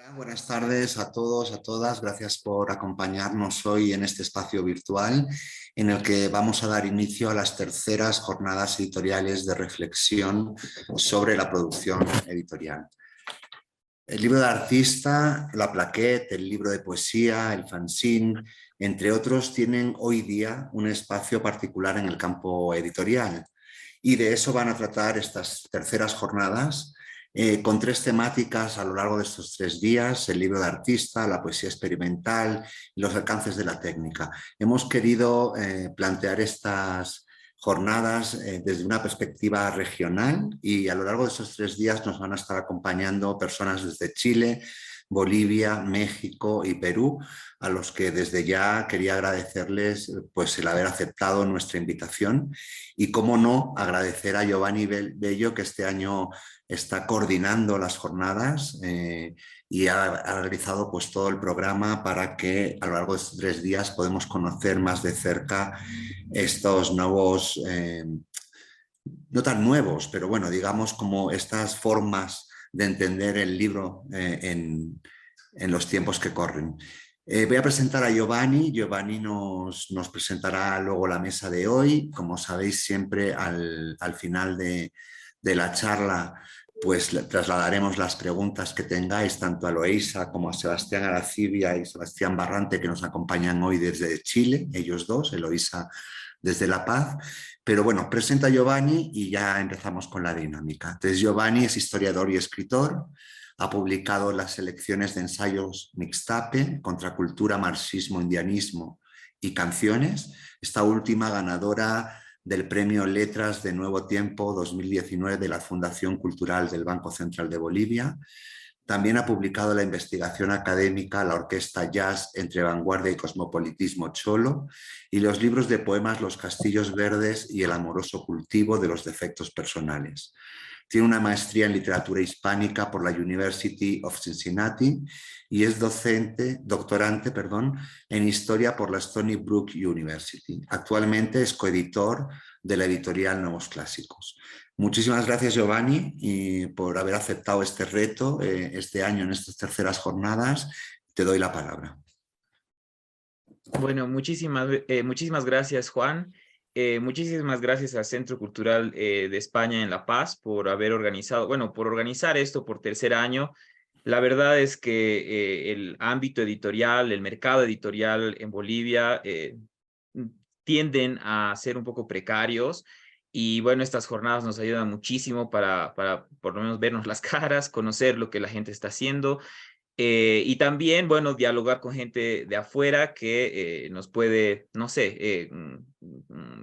Hola, buenas tardes a todos, a todas. Gracias por acompañarnos hoy en este espacio virtual en el que vamos a dar inicio a las terceras jornadas editoriales de reflexión sobre la producción editorial. El libro de artista, la plaquette, el libro de poesía, el fanzine, entre otros, tienen hoy día un espacio particular en el campo editorial. Y de eso van a tratar estas terceras jornadas con tres temáticas a lo largo de estos 3 días: el libro de artista, la poesía experimental y los alcances de la técnica. Hemos querido plantear estas jornadas desde una perspectiva regional, y a lo largo de estos 3 días nos van a estar acompañando personas desde Chile, Bolivia, México y Perú, a los que desde ya quería agradecerles pues, el haber aceptado nuestra invitación, y cómo no agradecer a Giovanni Bello, que este año está coordinando las jornadas y ha realizado pues, todo el programa para que a lo largo de estos 3 días podamos conocer más de cerca estos nuevos, no tan nuevos, pero bueno, digamos como estas formas de entender el libro en los tiempos que corren. Voy a presentar a Giovanni. Giovanni nos presentará luego la mesa de hoy. Como sabéis, siempre al final de la charla pues trasladaremos las preguntas que tengáis tanto a Loisa como a Sebastián Aracibia y Sebastián Barrante, que nos acompañan hoy desde Chile, ellos dos, Eloisa desde La Paz. Pero bueno, presenta a Giovanni y ya empezamos con la dinámica. Entonces, Giovanni es historiador y escritor. Ha publicado las selecciones de ensayos Mixtape, Contracultura, Marxismo, Indianismo y Canciones. Esta última ganadora del Premio Letras de Nuevo Tiempo 2019 de la Fundación Cultural del Banco Central de Bolivia. También ha publicado la investigación académica La Orquesta Jazz entre Vanguardia y Cosmopolitismo Cholo, y los libros de poemas Los Castillos Verdes y El amoroso cultivo de los defectos personales. Tiene una maestría en literatura hispánica por la University of Cincinnati y es doctorante en historia por la Stony Brook University. Actualmente es coeditor de la editorial Nuevos Clásicos. Muchísimas gracias, Giovanni, por haber aceptado este reto este año en estas terceras jornadas. Te doy la palabra. Bueno, muchísimas gracias, Juan. Muchísimas gracias al Centro Cultural de España en La Paz por haber organizado, bueno, por organizar esto por tercer año. La verdad es que el ámbito editorial, el mercado editorial en Bolivia tienden a ser un poco precarios, y bueno, estas jornadas nos ayudan muchísimo para por lo menos vernos las caras, conocer lo que la gente está haciendo. Y también, bueno, dialogar con gente de afuera que nos puede, no sé,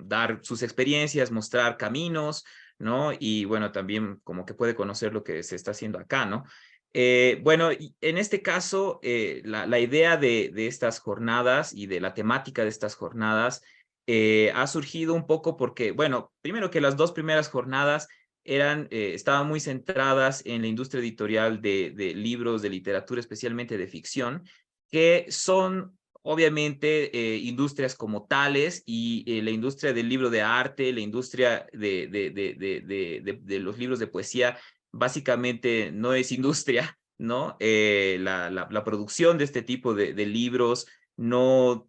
dar sus experiencias, mostrar caminos, ¿no? Y bueno, también como que puede conocer lo que se está haciendo acá, ¿no? Bueno, en este caso, la idea de estas jornadas y de la temática de estas jornadas ha surgido un poco porque, bueno, primero que las dos primeras jornadas estaban muy centradas en la industria editorial de libros, de literatura, especialmente de ficción, que son obviamente industrias como tales, y la industria del libro de arte, la industria de los libros de poesía, básicamente no es industria, ¿no? La producción de este tipo de libros no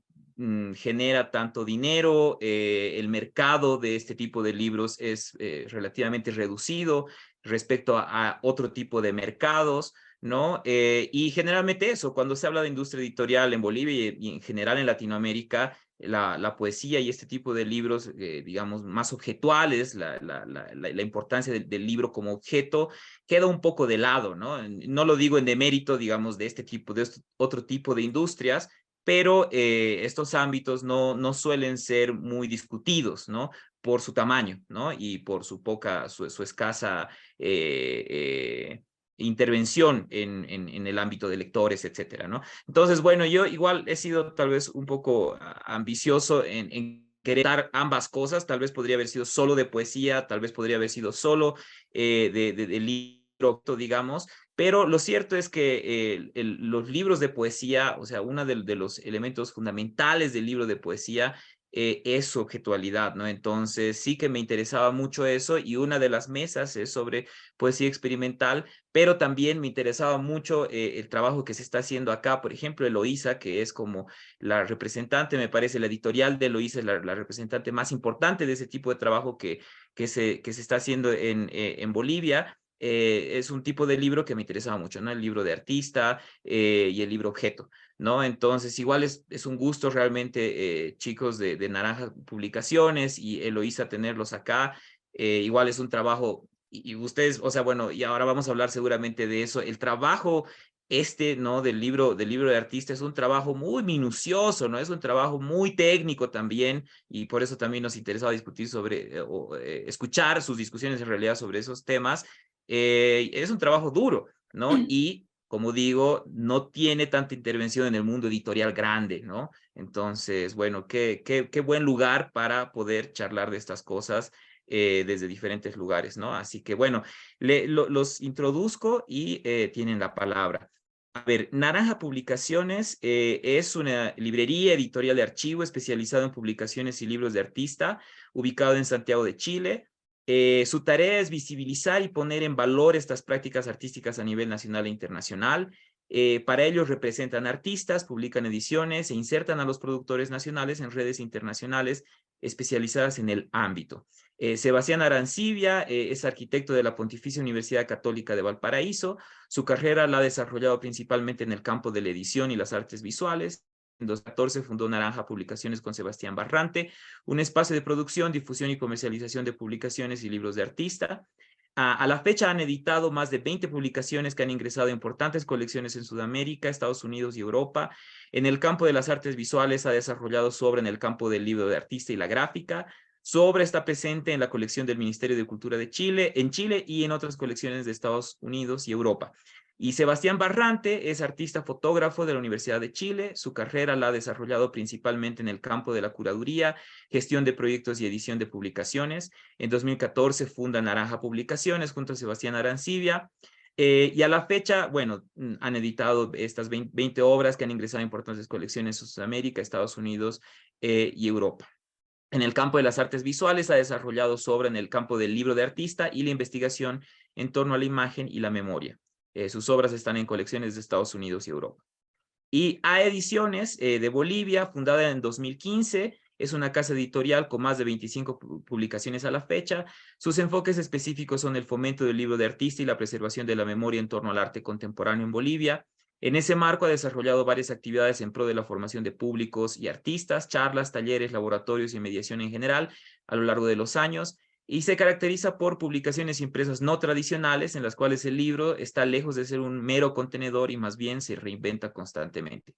genera tanto dinero. El mercado de este tipo de libros es relativamente reducido respecto a otro tipo de mercados, ¿no? Y generalmente eso, cuando se habla de industria editorial en Bolivia y en general en Latinoamérica, la poesía y este tipo de libros, digamos, más objetuales, la importancia del libro como objeto, queda un poco de lado, ¿no? No lo digo en demérito, digamos, de este tipo, de otro tipo de industrias, pero estos ámbitos no suelen ser muy discutidos, ¿no? Por su tamaño, ¿no? Y por su escasa intervención en el ámbito de lectores, etcétera, ¿no? Entonces, bueno, yo igual he sido tal vez un poco ambicioso en querer dar ambas cosas. Tal vez podría haber sido solo de poesía, tal vez podría haber sido solo de libro, digamos. Pero lo cierto es que los libros de poesía, o sea, uno de los elementos fundamentales del libro de poesía es su objetualidad, ¿no? Entonces sí que me interesaba mucho eso, y una de las mesas es sobre poesía experimental, pero también me interesaba mucho el trabajo que se está haciendo acá. Por ejemplo, Eloísa, que es como la representante, me parece, la editorial de Eloísa es la representante más importante de ese tipo de trabajo que se está haciendo en Bolivia. Es un tipo de libro que me interesaba mucho, ¿no? El libro de artista y el libro objeto, ¿no? Entonces, igual es un gusto realmente, chicos de Naranja Publicaciones y Eloísa, tenerlos acá. Igual es un trabajo, y ustedes, o sea, bueno, y ahora vamos a hablar seguramente de eso. El trabajo ¿no? Del libro de artista es un trabajo muy minucioso, ¿no? Es un trabajo muy técnico también, y por eso también nos interesaba discutir sobre, escuchar sus discusiones en realidad sobre esos temas. Es un trabajo duro, ¿no? Y, como digo, no tiene tanta intervención en el mundo editorial grande, ¿no? Entonces, bueno, qué buen lugar para poder charlar de estas cosas desde diferentes lugares, ¿no? Así que, bueno, los introduzco y tienen la palabra. A ver, Naranja Publicaciones es una librería editorial de archivo especializada en publicaciones y libros de artista, ubicado en Santiago de Chile. Su tarea es visibilizar y poner en valor estas prácticas artísticas a nivel nacional e internacional. Para ello representan artistas, publican ediciones e insertan a los productores nacionales en redes internacionales especializadas en el ámbito. Sebastián Arancibia es arquitecto de la Pontificia Universidad Católica de Valparaíso. Su carrera la ha desarrollado principalmente en el campo de la edición y las artes visuales. En 2014 fundó Naranja Publicaciones con Sebastián Barrante, un espacio de producción, difusión y comercialización de publicaciones y libros de artista. A la fecha han editado más de 20 publicaciones que han ingresado a importantes colecciones en Sudamérica, Estados Unidos y Europa. En el campo de las artes visuales ha desarrollado su obra en el campo del libro de artista y la gráfica. Su obra está presente en la colección del Ministerio de Cultura de Chile, en Chile, y en otras colecciones de Estados Unidos y Europa. Y Sebastián Barrante es artista fotógrafo de la Universidad de Chile. Su carrera la ha desarrollado principalmente en el campo de la curaduría, gestión de proyectos y edición de publicaciones. En 2014 funda Naranja Publicaciones junto a Sebastián Arancibia. Y a la fecha, bueno, han editado estas 20 obras que han ingresado a importantes colecciones en Sudamérica, Estados Unidos y Europa. En el campo de las artes visuales ha desarrollado su obra en el campo del libro de artista y la investigación en torno a la imagen y la memoria. Sus obras están en colecciones de Estados Unidos y Europa. Y A Ediciones de Bolivia, fundada en 2015, es una casa editorial con más de 25 publicaciones a la fecha. Sus enfoques específicos son el fomento del libro de artista y la preservación de la memoria en torno al arte contemporáneo en Bolivia. En ese marco ha desarrollado varias actividades en pro de la formación de públicos y artistas, charlas, talleres, laboratorios y mediación en general a lo largo de los años, y se caracteriza por publicaciones impresas no tradicionales en las cuales el libro está lejos de ser un mero contenedor y más bien se reinventa constantemente.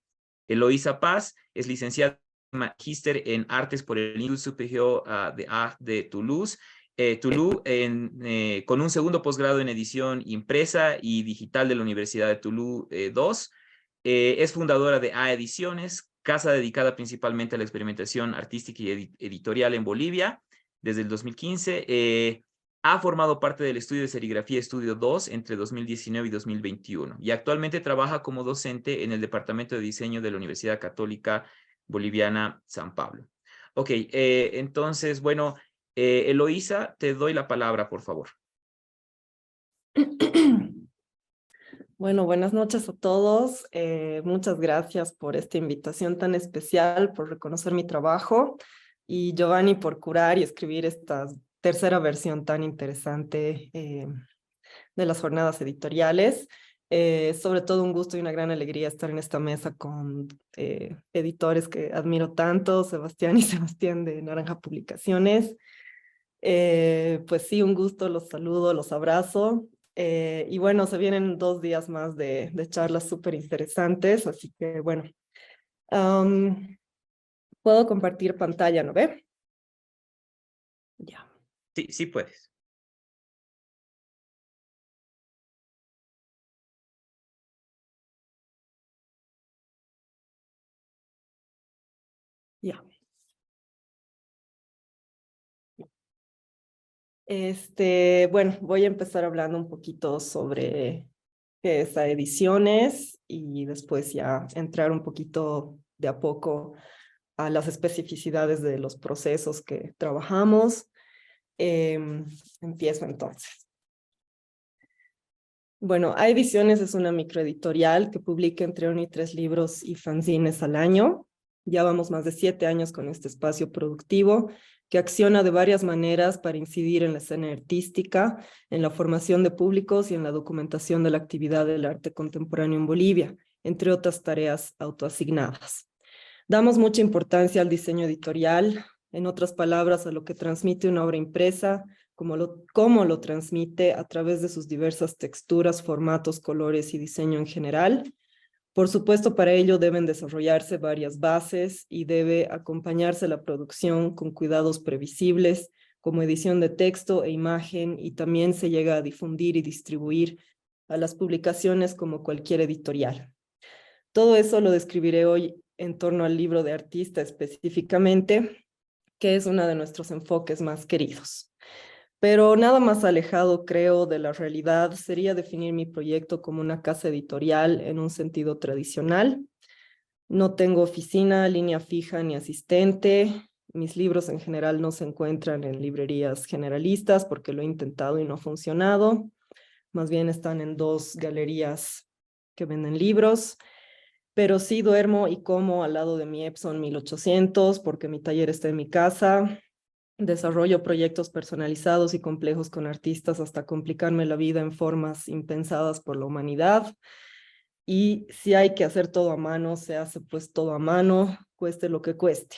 Eloísa Paz es licenciada en magíster en artes por el Institut Supérieur des Arts de Toulouse, con un segundo posgrado en edición impresa y digital de la Universidad de Toulouse II. Es fundadora de A Ediciones, casa dedicada principalmente a la experimentación artística y editorial en Bolivia desde el 2015. Ha formado parte del estudio de serigrafía Estudio 2 entre 2019 y 2021 y actualmente trabaja como docente en el Departamento de Diseño de la Universidad Católica Boliviana San Pablo. Ok, entonces, bueno, Eloísa, te doy la palabra, por favor. Bueno, buenas noches a todos. Muchas gracias por esta invitación tan especial, por reconocer mi trabajo, y Giovanni por curar y escribir esta tercera versión tan interesante de las jornadas editoriales. Sobre todo un gusto y una gran alegría estar en esta mesa con editores que admiro tanto, Sebastián y Sebastián de Naranja Publicaciones. Pues sí, un gusto, los saludo, los abrazo. Y bueno, se vienen 2 días más de charlas súper interesantes, así que bueno, puedo compartir pantalla, ¿no ve? Ya. Sí, sí puedes. Ya. Bueno, voy a empezar hablando un poquito sobre qué es A Ediciones y después ya entrar un poquito de a poco a las especificidades de los procesos que trabajamos. Empiezo entonces. Bueno, A Ediciones es una microeditorial que publica entre 1 y 3 libros y fanzines al año. Ya vamos más de 7 años con este espacio productivo que acciona de varias maneras para incidir en la escena artística, en la formación de públicos y en la documentación de la actividad del arte contemporáneo en Bolivia, entre otras tareas autoasignadas. Damos mucha importancia al diseño editorial, en otras palabras, a lo que transmite una obra impresa, cómo lo transmite a través de sus diversas texturas, formatos, colores y diseño en general. Por supuesto, para ello deben desarrollarse varias bases y debe acompañarse la producción con cuidados previsibles, como edición de texto e imagen, y también se llega a difundir y distribuir a las publicaciones como cualquier editorial. Todo eso lo describiré hoy en torno al libro de artista específicamente, que es uno de nuestros enfoques más queridos. Pero nada más alejado, creo, de la realidad sería definir mi proyecto como una casa editorial en un sentido tradicional. No tengo oficina, línea fija ni asistente. Mis libros en general no se encuentran en librerías generalistas porque lo he intentado y no ha funcionado. Más bien están en 2 galerías que venden libros. Pero sí duermo y como al lado de mi Epson 1800 porque mi taller está en mi casa. Desarrollo proyectos personalizados y complejos con artistas hasta complicarme la vida en formas impensadas por la humanidad. Y si hay que hacer todo a mano, se hace pues todo a mano, cueste lo que cueste.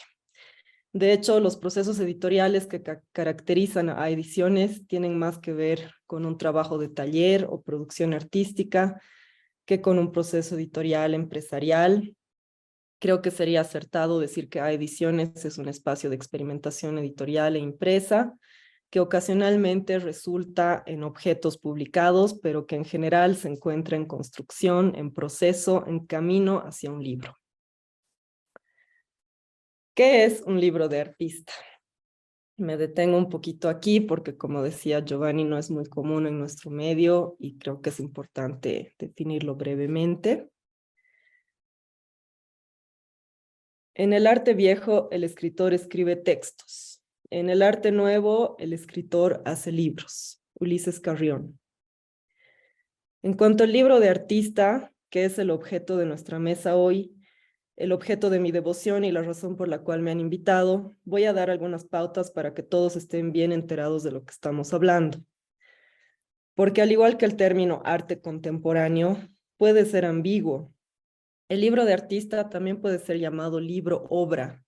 De hecho, los procesos editoriales que caracterizan a Ediciones tienen más que ver con un trabajo de taller o producción artística que con un proceso editorial empresarial. Creo que sería acertado decir que A Ediciones es un espacio de experimentación editorial e impresa que ocasionalmente resulta en objetos publicados, pero que en general se encuentra en construcción, en proceso, en camino hacia un libro. ¿Qué es un libro de artista? Me detengo un poquito aquí porque, como decía Giovanni, no es muy común en nuestro medio y creo que es importante definirlo brevemente. En el arte viejo, el escritor escribe textos. En el arte nuevo, el escritor hace libros. Ulises Carrión. En cuanto al libro de artista, que es el objeto de nuestra mesa hoy, el objeto de mi devoción y la razón por la cual me han invitado, voy a dar algunas pautas para que todos estén bien enterados de lo que estamos hablando. Porque al igual que el término arte contemporáneo, puede ser ambiguo. El libro de artista también puede ser llamado libro-obra,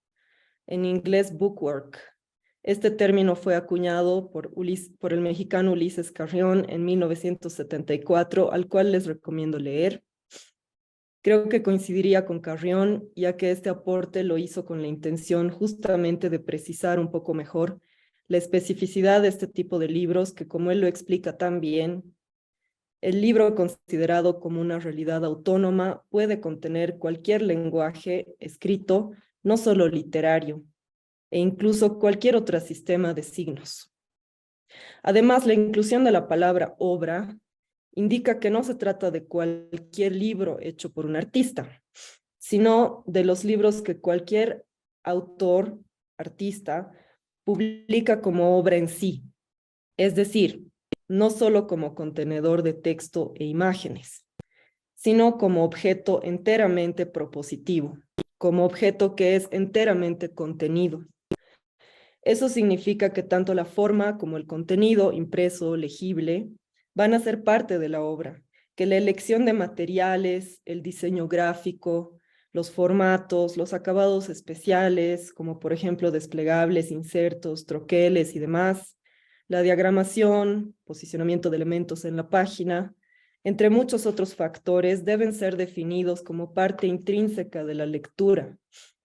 en inglés bookwork. Este término fue acuñado por el mexicano Ulises Carrión en 1974, al cual les recomiendo leer. Creo que coincidiría con Carrión, ya que este aporte lo hizo con la intención justamente de precisar un poco mejor la especificidad de este tipo de libros que, como él lo explica tan bien, el libro considerado como una realidad autónoma puede contener cualquier lenguaje escrito, no solo literario, e incluso cualquier otro sistema de signos. Además, la inclusión de la palabra obra indica que no se trata de cualquier libro hecho por un artista, sino de los libros que cualquier autor, artista, publica como obra en sí. Es decir, no solo como contenedor de texto e imágenes, sino como objeto enteramente propositivo, como objeto que es enteramente contenido. Eso significa que tanto la forma como el contenido impreso, legible, van a ser parte de la obra, que la elección de materiales, el diseño gráfico, los formatos, los acabados especiales, como por ejemplo desplegables, insertos, troqueles y demás, la diagramación, posicionamiento de elementos en la página, entre muchos otros factores, deben ser definidos como parte intrínseca de la lectura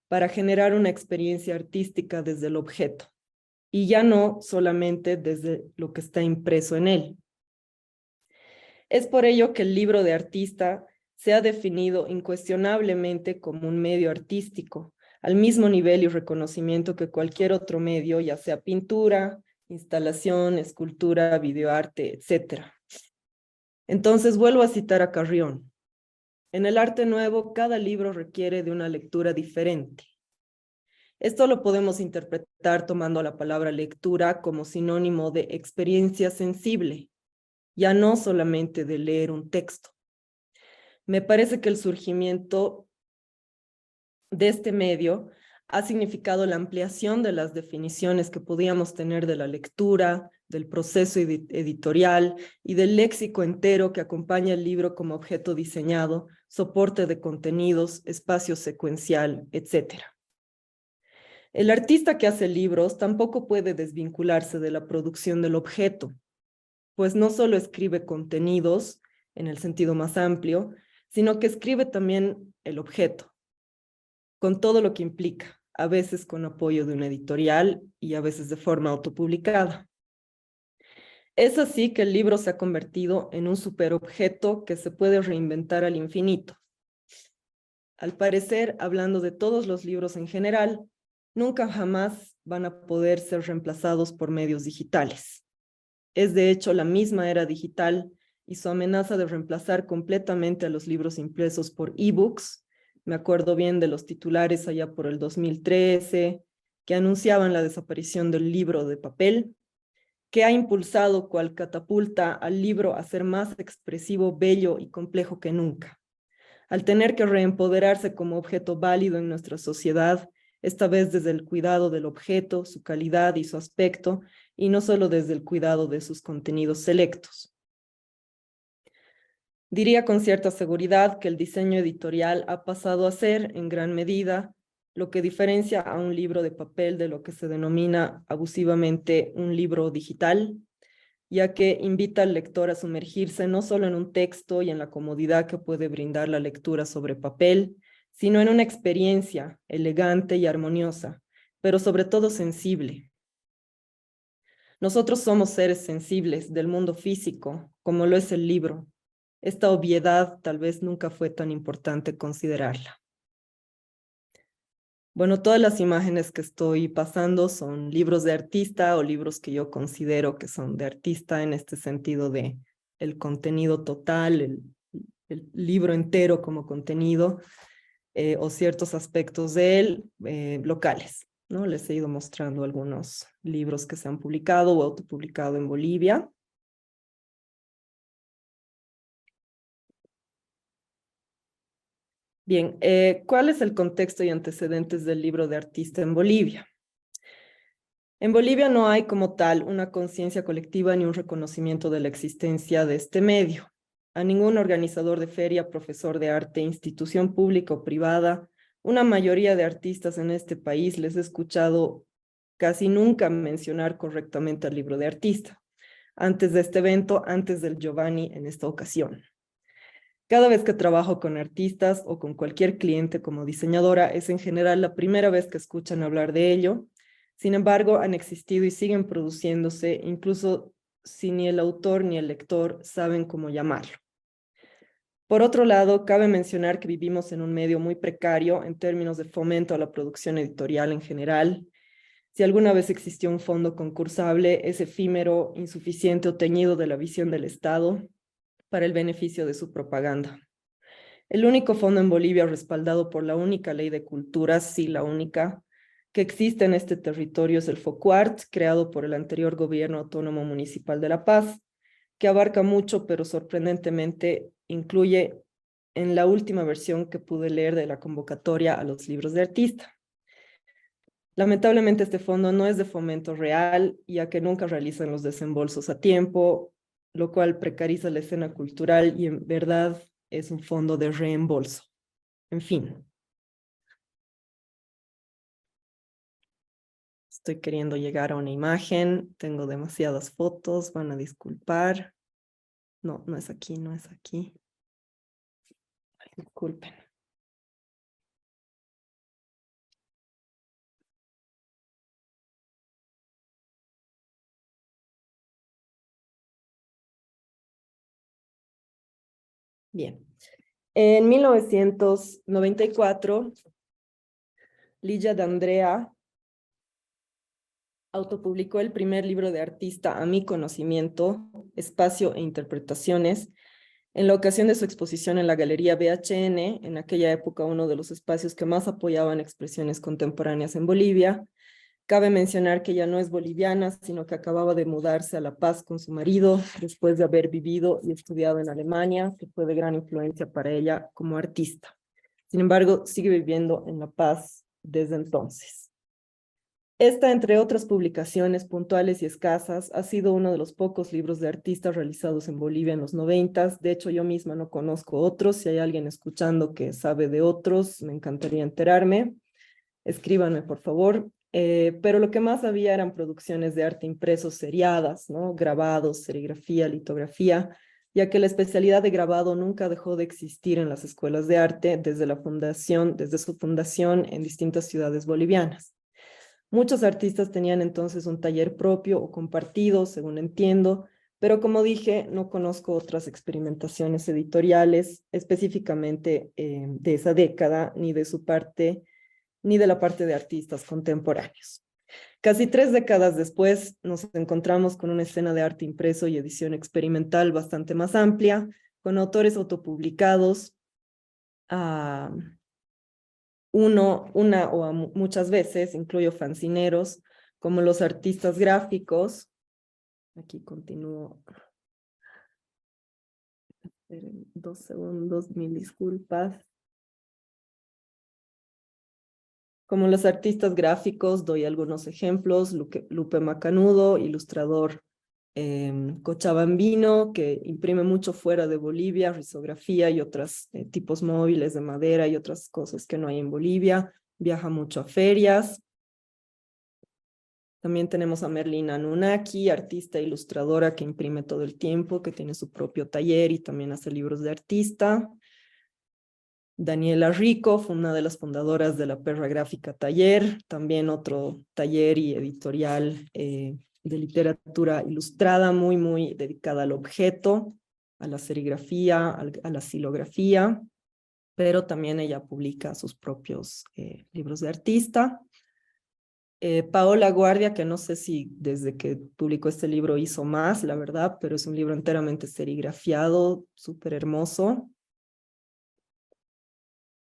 para generar una experiencia artística desde el objeto, y ya no solamente desde lo que está impreso en él. Es por ello que el libro de artista se ha definido incuestionablemente como un medio artístico, al mismo nivel y reconocimiento que cualquier otro medio, ya sea pintura, instalación, escultura, videoarte, etc. Entonces vuelvo a citar a: en el arte nuevo, cada libro requiere de una lectura diferente. Esto lo podemos interpretar tomando la palabra lectura como sinónimo de experiencia sensible, ya no solamente de leer un texto. Me parece que el surgimiento de este medio ha significado la ampliación de las definiciones que podíamos tener de la lectura, del proceso editorial y del léxico entero que acompaña el libro como objeto diseñado, soporte de contenidos, espacio secuencial, etc. El artista que hace libros tampoco puede desvincularse de la producción del objeto, pues no solo escribe contenidos en el sentido más amplio, sino que escribe también el objeto, con todo lo que implica, a veces con apoyo de una editorial y a veces de forma autopublicada. Es así que el libro se ha convertido en un superobjeto que se puede reinventar al infinito. Al parecer, hablando de todos los libros en general, nunca jamás van a poder ser reemplazados por medios digitales. Es de hecho la misma era digital y su amenaza de reemplazar completamente a los libros impresos por ebooks. Me acuerdo bien de los titulares allá por el 2013 que anunciaban la desaparición del libro de papel, que ha impulsado cual catapulta al libro a ser más expresivo, bello y complejo que nunca. Al tener que reempoderarse como objeto válido en nuestra sociedad, esta vez desde el cuidado del objeto, su calidad y su aspecto, y no solo desde el cuidado de sus contenidos selectos. Diría con cierta seguridad que el diseño editorial ha pasado a ser, en gran medida, lo que diferencia a un libro de papel de lo que se denomina abusivamente un libro digital, ya que invita al lector a sumergirse no solo en un texto y en la comodidad que puede brindar la lectura sobre papel, sino en una experiencia elegante y armoniosa, pero sobre todo sensible. Nosotros somos seres sensibles del mundo físico, como lo es el libro. Esta obviedad tal vez nunca fue tan importante considerarla. Bueno, todas las imágenes que estoy pasando son libros de artista o libros que yo considero que son de artista en este sentido de el contenido total, el libro entero como contenido o ciertos aspectos de él locales, ¿no? Les he ido mostrando algunos libros que se han publicado o autopublicado en Bolivia. Bien, ¿cuál es el contexto y antecedentes del libro de artista en Bolivia? En Bolivia no hay como tal una conciencia colectiva ni un reconocimiento de la existencia de este medio. A ningún organizador de feria, profesor de arte, institución pública o privada, una mayoría de artistas en este país les he escuchado casi nunca mencionar correctamente al libro de artista. Antes de este evento, antes del Giovanni en esta ocasión. Cada vez que trabajo con artistas o con cualquier cliente como diseñadora, es en general la primera vez que escuchan hablar de ello. Sin embargo, han existido y siguen produciéndose, incluso si ni el autor ni el lector saben cómo llamarlo. Por otro lado, cabe mencionar que vivimos en un medio muy precario en términos de fomento a la producción editorial en general. Si alguna vez existió un fondo concursable, es efímero, insuficiente o teñido de la visión del Estado para el beneficio de su propaganda. El único fondo en Bolivia respaldado por la única ley de cultura, sí la única, que existe en este territorio es el FOCUART, creado por el anterior gobierno autónomo municipal de La Paz, que abarca mucho, pero sorprendentemente incluye en la última versión que pude leer de la convocatoria a los libros de artista. Lamentablemente este fondo no es de fomento real, ya que nunca realizan los desembolsos a tiempo, lo cual precariza la escena cultural y en verdad es un fondo de reembolso. En fin. Estoy queriendo llegar a una imagen, tengo demasiadas fotos, van a disculpar. No, no es aquí, no es aquí. Disculpen. Bien. En 1994, Lilla D'Andrea autopublicó el primer libro de artista a mi conocimiento, Espacio e Interpretaciones, En la ocasión de su exposición en la Galería BHN, en aquella época uno de los espacios que más apoyaban expresiones contemporáneas en Bolivia, cabe mencionar que ella no es boliviana, sino que acababa de mudarse a La Paz con su marido, después de haber vivido y estudiado en Alemania, que fue de gran influencia para ella como artista. Sin embargo, sigue viviendo en La Paz desde entonces. Esta, entre otras publicaciones puntuales y escasas, ha sido uno de los pocos libros de artistas realizados en Bolivia en los 90. De hecho, yo misma no conozco otros. Si hay alguien escuchando que sabe de otros, me encantaría enterarme. Escríbanme, por favor. Pero lo que más había eran producciones de arte impresos seriadas, ¿no? Grabados, serigrafía, litografía, ya que la especialidad de grabado nunca dejó de existir en las escuelas de arte desde su fundación en distintas ciudades bolivianas. Muchos artistas tenían entonces un taller propio o compartido, según entiendo, pero como dije, no conozco otras experimentaciones editoriales específicamente de esa década, ni de su parte, ni de la parte de artistas contemporáneos. Casi 3 décadas después nos encontramos con una escena de arte impreso y edición experimental bastante más amplia, con autores autopublicados, muchas veces, incluyo fancineros, como los artistas gráficos. Aquí continúo. Esperen 2 segundos, mil disculpas. Como los artistas gráficos, doy algunos ejemplos. Lupe Macanudo, ilustrador cochabambino, que imprime mucho fuera de Bolivia, risografía y otros tipos móviles de madera y otras cosas que no hay en Bolivia. Viaja mucho a ferias. También tenemos a Merlina Nunaki, artista e ilustradora que imprime todo el tiempo, que tiene su propio taller y también hace libros de artista. Daniela Rico fue una de las fundadoras de la Perra Gráfica Taller, también otro taller y editorial de literatura ilustrada muy dedicada al objeto, a la serigrafía, a la silografía, pero también ella publica sus propios libros de artista. Paola Guardia, que no sé si desde que publicó este libro hizo más, la verdad, pero es un libro enteramente serigrafiado, súper hermoso.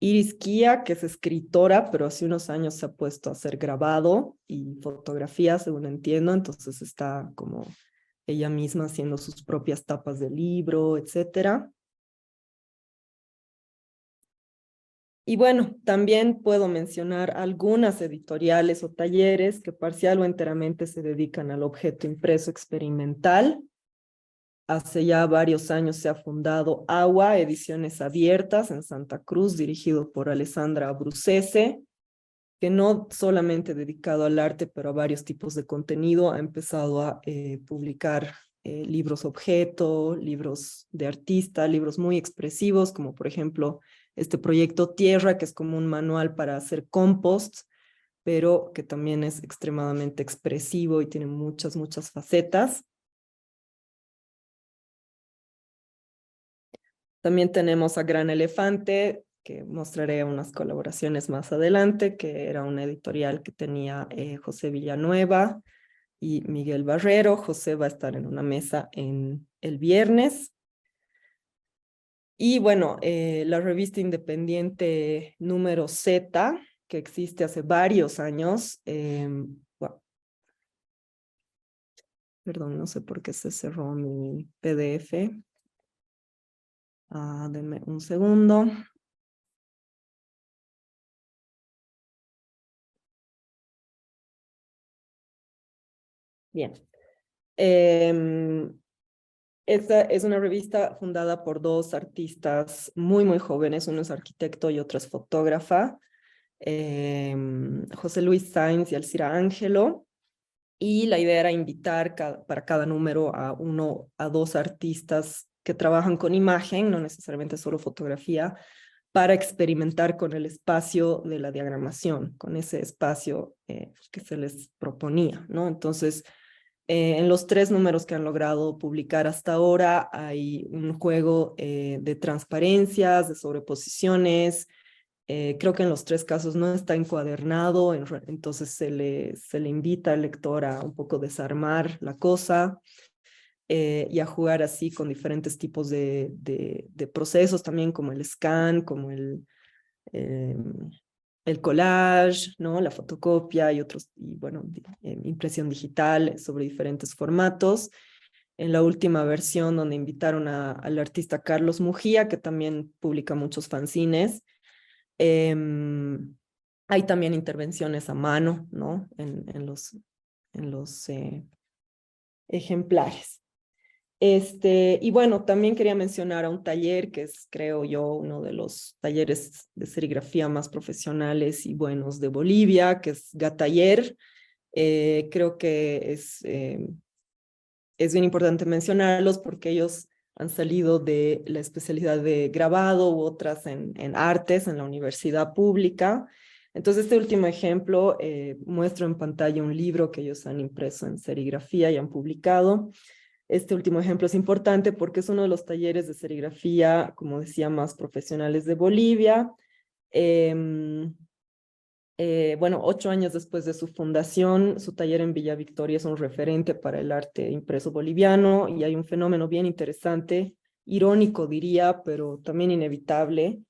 Iris Kia, que es escritora, pero hace unos años se ha puesto a hacer grabado y fotografía, según entiendo, entonces está como ella misma haciendo sus propias tapas de libro, etcétera. Y bueno, también puedo mencionar algunas editoriales o talleres que parcial o enteramente se dedican al objeto impreso experimental. Hace ya varios años se ha fundado AGUA, Ediciones Abiertas, en Santa Cruz, dirigido por Alessandra Brucese, que no solamente dedicado al arte, pero a varios tipos de contenido, ha empezado a publicar libros objeto, libros de artista, libros muy expresivos, como por ejemplo este proyecto Tierra, que es como un manual para hacer compost, pero que también es extremadamente expresivo y tiene muchas facetas. También tenemos a Gran Elefante, que mostraré unas colaboraciones más adelante, que era una editorial que tenía José Villanueva y Miguel Barrero. José va a estar en una mesa el viernes. Y bueno, la revista independiente número Z, que existe hace varios años. Perdón, no sé por qué se cerró mi PDF. Denme un segundo. Bien. Esta es una revista fundada por 2 artistas muy jóvenes, uno es arquitecto y otro es fotógrafa, José Luis Sainz y Alcira Ángelo, y la idea era invitar para cada número a 1 a 2 artistas que trabajan con imagen, no necesariamente solo fotografía, para experimentar con el espacio de la diagramación, con ese espacio que se les proponía, ¿no? Entonces, en los 3 números que han logrado publicar hasta ahora hay un juego de transparencias, de sobreposiciones. Creo que en los 3 casos no está encuadernado, entonces se le invita al lector a un poco desarmar la cosa. y a jugar así con diferentes tipos de procesos también, como el scan, como eh, el collage, ¿no? La fotocopia y otros, y bueno, impresión digital sobre diferentes formatos. En la última versión donde invitaron al artista Carlos Mujía, que también publica muchos fanzines. Hay también intervenciones a mano, ¿no? En los ejemplares. Y bueno, también quería mencionar a un taller que es, creo yo, uno de los talleres de serigrafía más profesionales y buenos de Bolivia, que es Gataller. Creo que es bien importante mencionarlos porque ellos han salido de la especialidad de grabado u otras en artes en la universidad pública. Entonces, este último ejemplo, muestro en pantalla un libro que ellos han impreso en serigrafía y han publicado. Este último ejemplo es importante porque es uno de los talleres de serigrafía, como decía, más profesionales de Bolivia. Bueno, 8 años después de su fundación, su taller en Villa Victoria es un referente para el arte impreso boliviano y hay un fenómeno bien interesante, irónico diría, pero también inevitable,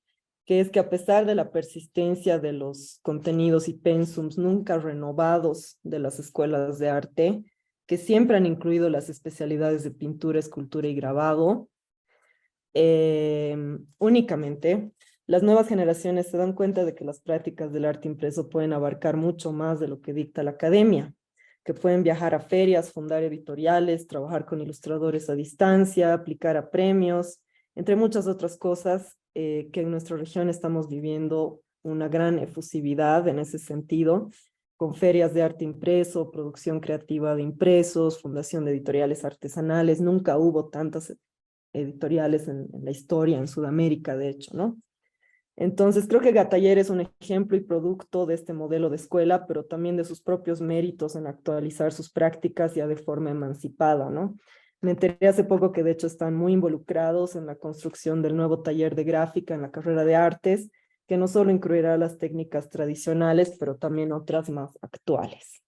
que es que a pesar de la persistencia de los contenidos y pensums nunca renovados de las escuelas de arte, que siempre han incluido las especialidades de pintura, escultura y grabado, únicamente las nuevas generaciones se dan cuenta de que las prácticas del arte impreso pueden abarcar mucho más de lo que dicta la academia, que pueden viajar a ferias, fundar editoriales, trabajar con ilustradores a distancia, aplicar a premios, entre muchas otras cosas, que en nuestra región estamos viviendo una gran efusividad en ese sentido, con ferias de arte impreso, producción creativa de impresos, fundación de editoriales artesanales. Nunca hubo tantas editoriales en la historia, en Sudamérica, de hecho, ¿no? Entonces, creo que Gataller es un ejemplo y producto de este modelo de escuela, pero también de sus propios méritos en actualizar sus prácticas ya de forma emancipada, ¿no? Me enteré hace poco que de hecho están muy involucrados en la construcción del nuevo taller de gráfica en la carrera de artes, que no solo incluirá las técnicas tradicionales, pero también otras más actuales.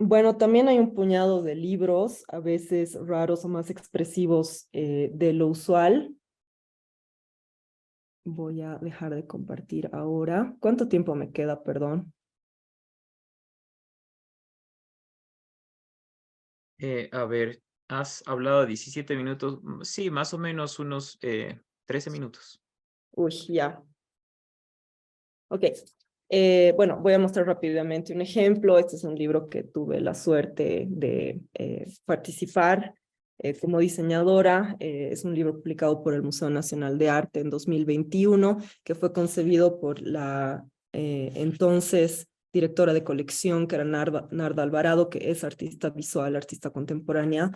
Bueno, también hay un puñado de libros, a veces raros o más expresivos de lo usual. Voy a dejar de compartir ahora. ¿Cuánto tiempo me queda, perdón? A ver, has hablado 17 minutos, sí, más o menos unos 13 minutos. Uy, ya. Ok. Bueno, voy a mostrar rápidamente un ejemplo. Este es un libro que tuve la suerte de participar como diseñadora. Es un libro publicado por el Museo Nacional de Arte en 2021, que fue concebido por la entonces directora de colección, que era Narda Alvarado, que es artista visual, artista contemporánea,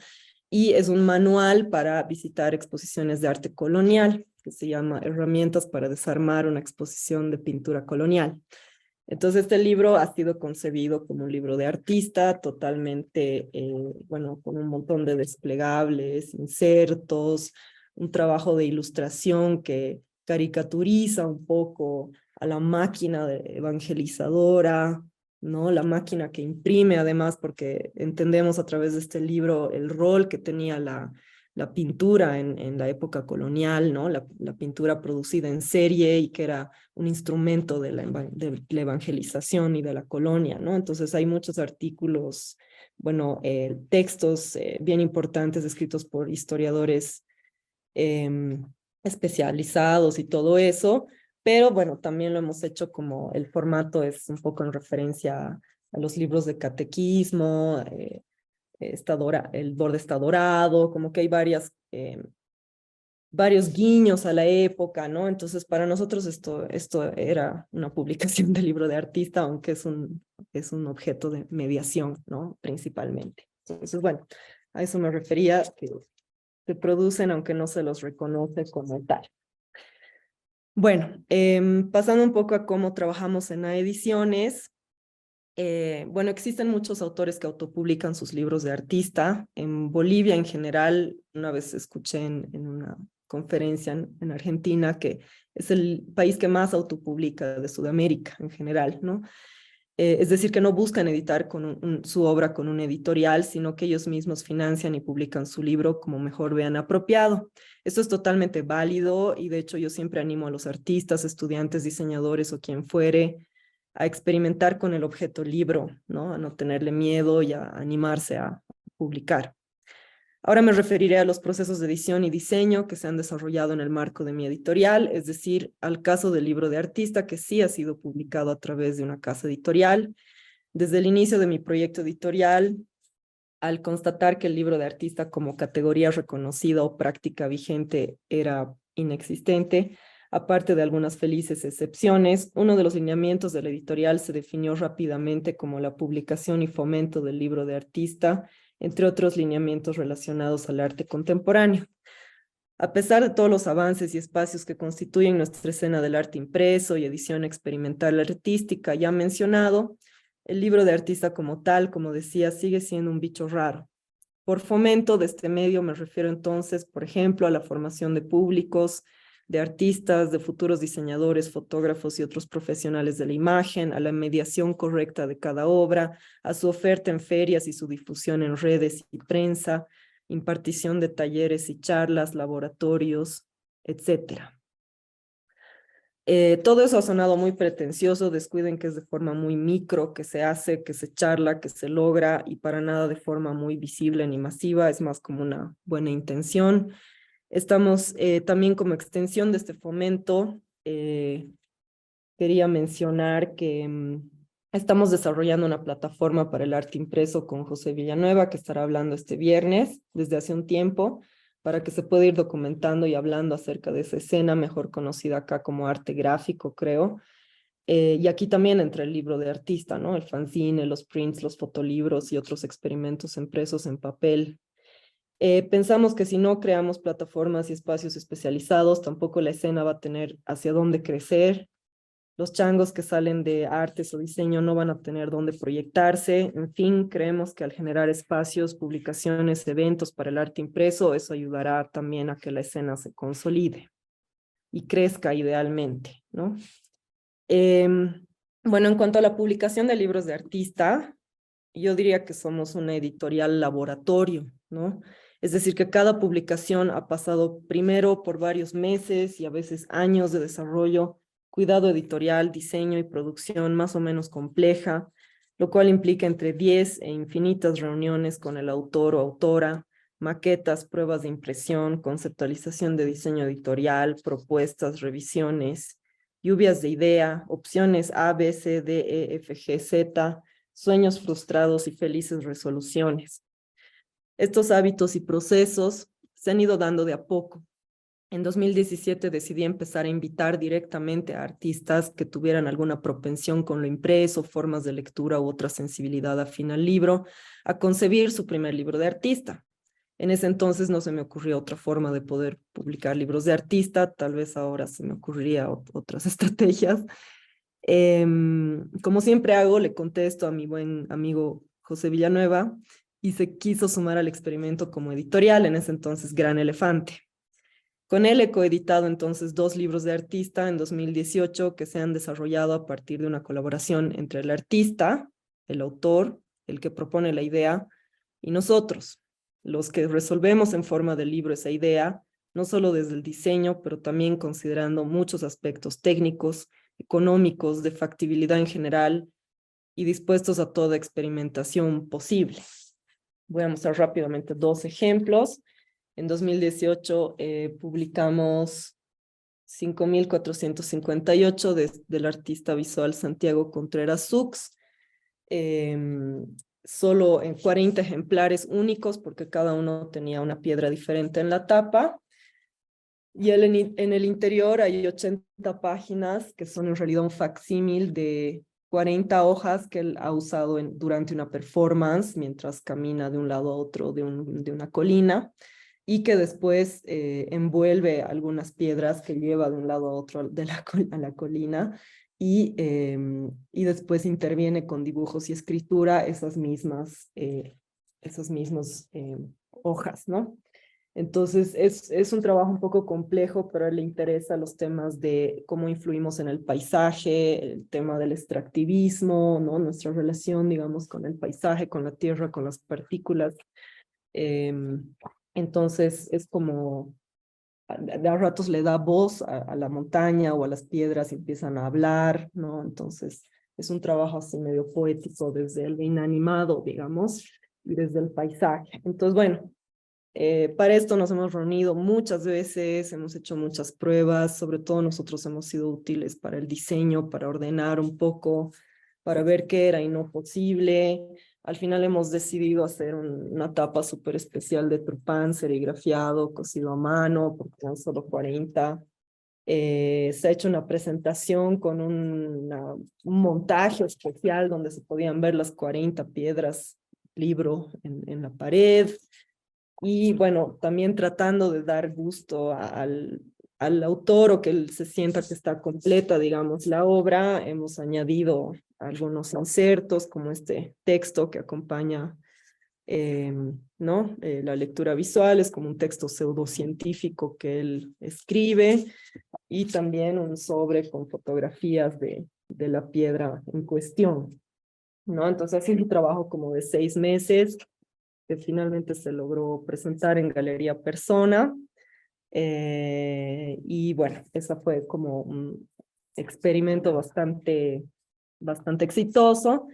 y es un manual para visitar exposiciones de arte colonial, que se llama Herramientas para desarmar una exposición de pintura colonial. Entonces, este libro ha sido concebido como un libro de artista, totalmente, bueno, con un montón de desplegables, insertos, un trabajo de ilustración que caricaturiza un poco a la máquina evangelizadora, ¿no? La máquina que imprime, además, porque entendemos a través de este libro el rol que tenía la pintura en la época colonial, ¿no? La pintura producida en serie y que era un instrumento de la evangelización y de la colonia, ¿no? Entonces hay muchos artículos, bueno, textos bien importantes escritos por historiadores especializados y todo eso, pero bueno, también lo hemos hecho como el formato es un poco en referencia a los libros de catequismo, el borde está dorado, como que hay varios guiños a la época, ¿no? Entonces, para nosotros esto era una publicación de libro de artista, aunque es un objeto de mediación, ¿no? Principalmente. Entonces, bueno, a eso me refería, que se producen aunque no se los reconoce como tal. Bueno, pasando un poco a cómo trabajamos en A Ediciones. Bueno, existen muchos autores que autopublican sus libros de artista. En Bolivia, en general, una vez escuché en una conferencia en Argentina que es el país que más autopublica de Sudamérica en general, ¿no? Es decir, que no buscan editar su obra con un editorial, sino que ellos mismos financian y publican su libro como mejor vean apropiado. Esto es totalmente válido y de hecho yo siempre animo a los artistas, estudiantes, diseñadores o quien fuere a experimentar con el objeto libro, ¿no? A no tenerle miedo y a animarse a publicar. Ahora me referiré a los procesos de edición y diseño que se han desarrollado en el marco de mi editorial, es decir, al caso del libro de artista que sí ha sido publicado a través de una casa editorial. Desde el inicio de mi proyecto editorial, al constatar que el libro de artista como categoría reconocida o práctica vigente era inexistente, aparte de algunas felices excepciones, uno de los lineamientos de la editorial se definió rápidamente como la publicación y fomento del libro de artista, entre otros lineamientos relacionados al arte contemporáneo. A pesar de todos los avances y espacios que constituyen nuestra escena del arte impreso y edición experimental artística ya mencionado, el libro de artista como tal, como decía, sigue siendo un bicho raro. Por fomento de este medio me refiero entonces, por ejemplo, a la formación de públicos, de artistas, de futuros diseñadores, fotógrafos y otros profesionales de la imagen, a la mediación correcta de cada obra, a su oferta en ferias y su difusión en redes y prensa, impartición de talleres y charlas, laboratorios, etcétera. Todo eso ha sonado muy pretencioso, descuiden que es de forma muy micro, que se hace, que se charla, que se logra y para nada de forma muy visible ni masiva, es más como una buena intención. Estamos también como extensión de este fomento, quería mencionar que estamos desarrollando una plataforma para el arte impreso con José Villanueva, que estará hablando este viernes desde hace un tiempo, para que se pueda ir documentando y hablando acerca de esa escena, mejor conocida acá como arte gráfico, creo. Y aquí también entra el libro de artista, ¿no? El fanzine, los prints, los fotolibros y otros experimentos impresos en papel. Pensamos que si no creamos plataformas y espacios especializados, tampoco la escena va a tener hacia dónde crecer. Los changos que salen de artes o diseño no van a tener dónde proyectarse. En fin, creemos que al generar espacios, publicaciones, eventos para el arte impreso, eso ayudará también a que la escena se consolide y crezca idealmente, ¿no? Bueno, en cuanto a la publicación de libros de artista, yo diría que somos una editorial laboratorio, ¿no? Es decir, que cada publicación ha pasado primero por varios meses y a veces años de desarrollo, cuidado editorial, diseño y producción más o menos compleja, lo cual implica entre 10 e infinitas reuniones con el autor o autora, maquetas, pruebas de impresión, conceptualización de diseño editorial, propuestas, revisiones, lluvias de idea, opciones A, B, C, D, E, F, G, Z, sueños frustrados y felices resoluciones. Estos hábitos y procesos se han ido dando de a poco. En 2017 decidí empezar a invitar directamente a artistas que tuvieran alguna propensión con lo impreso, formas de lectura u otra sensibilidad afín al libro, a concebir su primer libro de artista. En ese entonces no se me ocurrió otra forma de poder publicar libros de artista, tal vez ahora se me ocurriría otras estrategias. Como siempre hago, le contesto a mi buen amigo José Villanueva y se quiso sumar al experimento como editorial, en ese entonces Gran Elefante. Con él he coeditado entonces 2 libros de artista en 2018 que se han desarrollado a partir de una colaboración entre el artista, el autor, el que propone la idea, y nosotros, los que resolvemos en forma de libro esa idea, no solo desde el diseño, pero también considerando muchos aspectos técnicos, económicos, de factibilidad en general y dispuestos a toda experimentación posible. Voy a mostrar rápidamente 2 ejemplos. En 2018 publicamos 5.458 del artista visual Santiago Contreras Sux, solo en 40 ejemplares únicos porque cada uno tenía una piedra diferente en la tapa. Y en el interior hay 80 páginas que son en realidad un facsímil de 40 hojas que él ha usado durante una performance mientras camina de un lado a otro de una colina y que después envuelve algunas piedras que lleva de un lado a otro de a la colina y después interviene con dibujos y escritura esas mismas hojas, ¿no? Entonces es un trabajo un poco complejo, pero a él le interesa los temas de cómo influimos en el paisaje, el tema del extractivismo, ¿no? Nuestra relación, digamos, con el paisaje, con la tierra, con las partículas. Entonces es como, a ratos le da voz a la montaña o a las piedras y empiezan a hablar, ¿no? Entonces es un trabajo así medio poético desde el inanimado, digamos, y desde el paisaje. Entonces, bueno, para esto nos hemos reunido muchas veces, hemos hecho muchas pruebas, sobre todo nosotros hemos sido útiles para el diseño, para ordenar un poco, para ver qué era y no posible. Al final hemos decidido hacer una tapa súper especial de trupán, serigrafiado, cosido a mano, porque eran solo 40. Se ha hecho una presentación con un montaje especial donde se podían ver las 40 piedras, libro en la pared. Y bueno, también tratando de dar gusto al autor o que él se sienta que está completa, digamos, la obra, hemos añadido algunos insertos como este texto que acompaña, ¿no? La lectura visual es como un texto pseudocientífico que él escribe y también un sobre con fotografías de la piedra en cuestión, ¿no? Entonces ha sido un trabajo como de 6 meses que finalmente se logró presentar en Galería Persona. Y bueno, esa fue como un experimento bastante exitoso.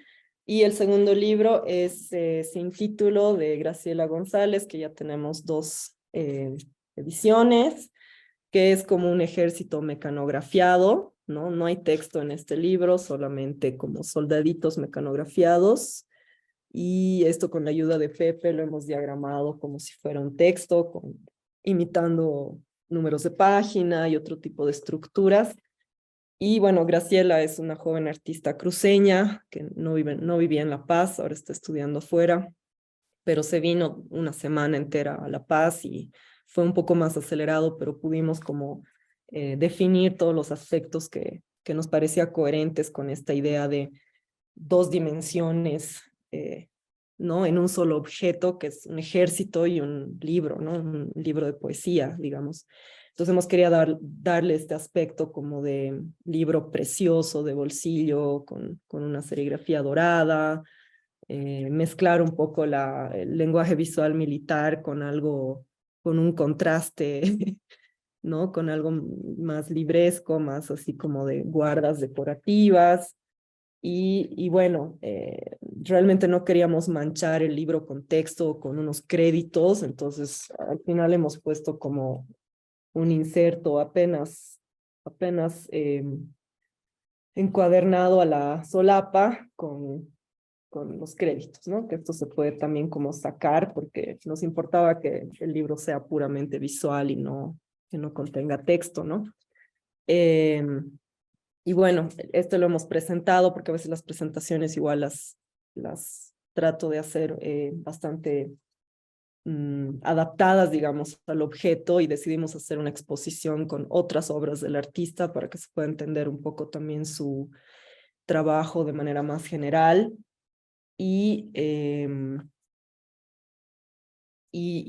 Y el segundo libro es Sin título, de Graciela González, que ya tenemos 2 ediciones, que es como un ejército mecanografiado, ¿no? No hay texto en este libro, solamente como soldaditos mecanografiados. Y esto con la ayuda de Pepe lo hemos diagramado como si fuera un texto, imitando números de página y otro tipo de estructuras. Y bueno, Graciela es una joven artista cruceña que no vivía en La Paz, ahora está estudiando fuera, pero se vino una semana entera a La Paz y fue un poco más acelerado, pero pudimos como definir todos los aspectos que nos parecía coherentes con esta idea de 2 dimensiones, ¿no? En un solo objeto, que es un ejército y un libro, ¿no? Un libro de poesía, digamos. Entonces hemos querido darle este aspecto como de libro precioso, de bolsillo, con una serigrafía dorada, mezclar un poco el lenguaje visual militar con algo, con un contraste, ¿no? Con algo más libresco, más así como de guardas decorativas. Y bueno, realmente no queríamos manchar el libro con texto, con unos créditos, entonces al final hemos puesto como un inserto apenas encuadernado a la solapa con los créditos, ¿no? Que esto se puede también como sacar porque nos importaba que el libro sea puramente visual y que no contenga texto, ¿no? Y bueno, esto lo hemos presentado porque a veces las presentaciones igual las trato de hacer bastante adaptadas, digamos, al objeto y decidimos hacer una exposición con otras obras del artista para que se pueda entender un poco también su trabajo de manera más general. Y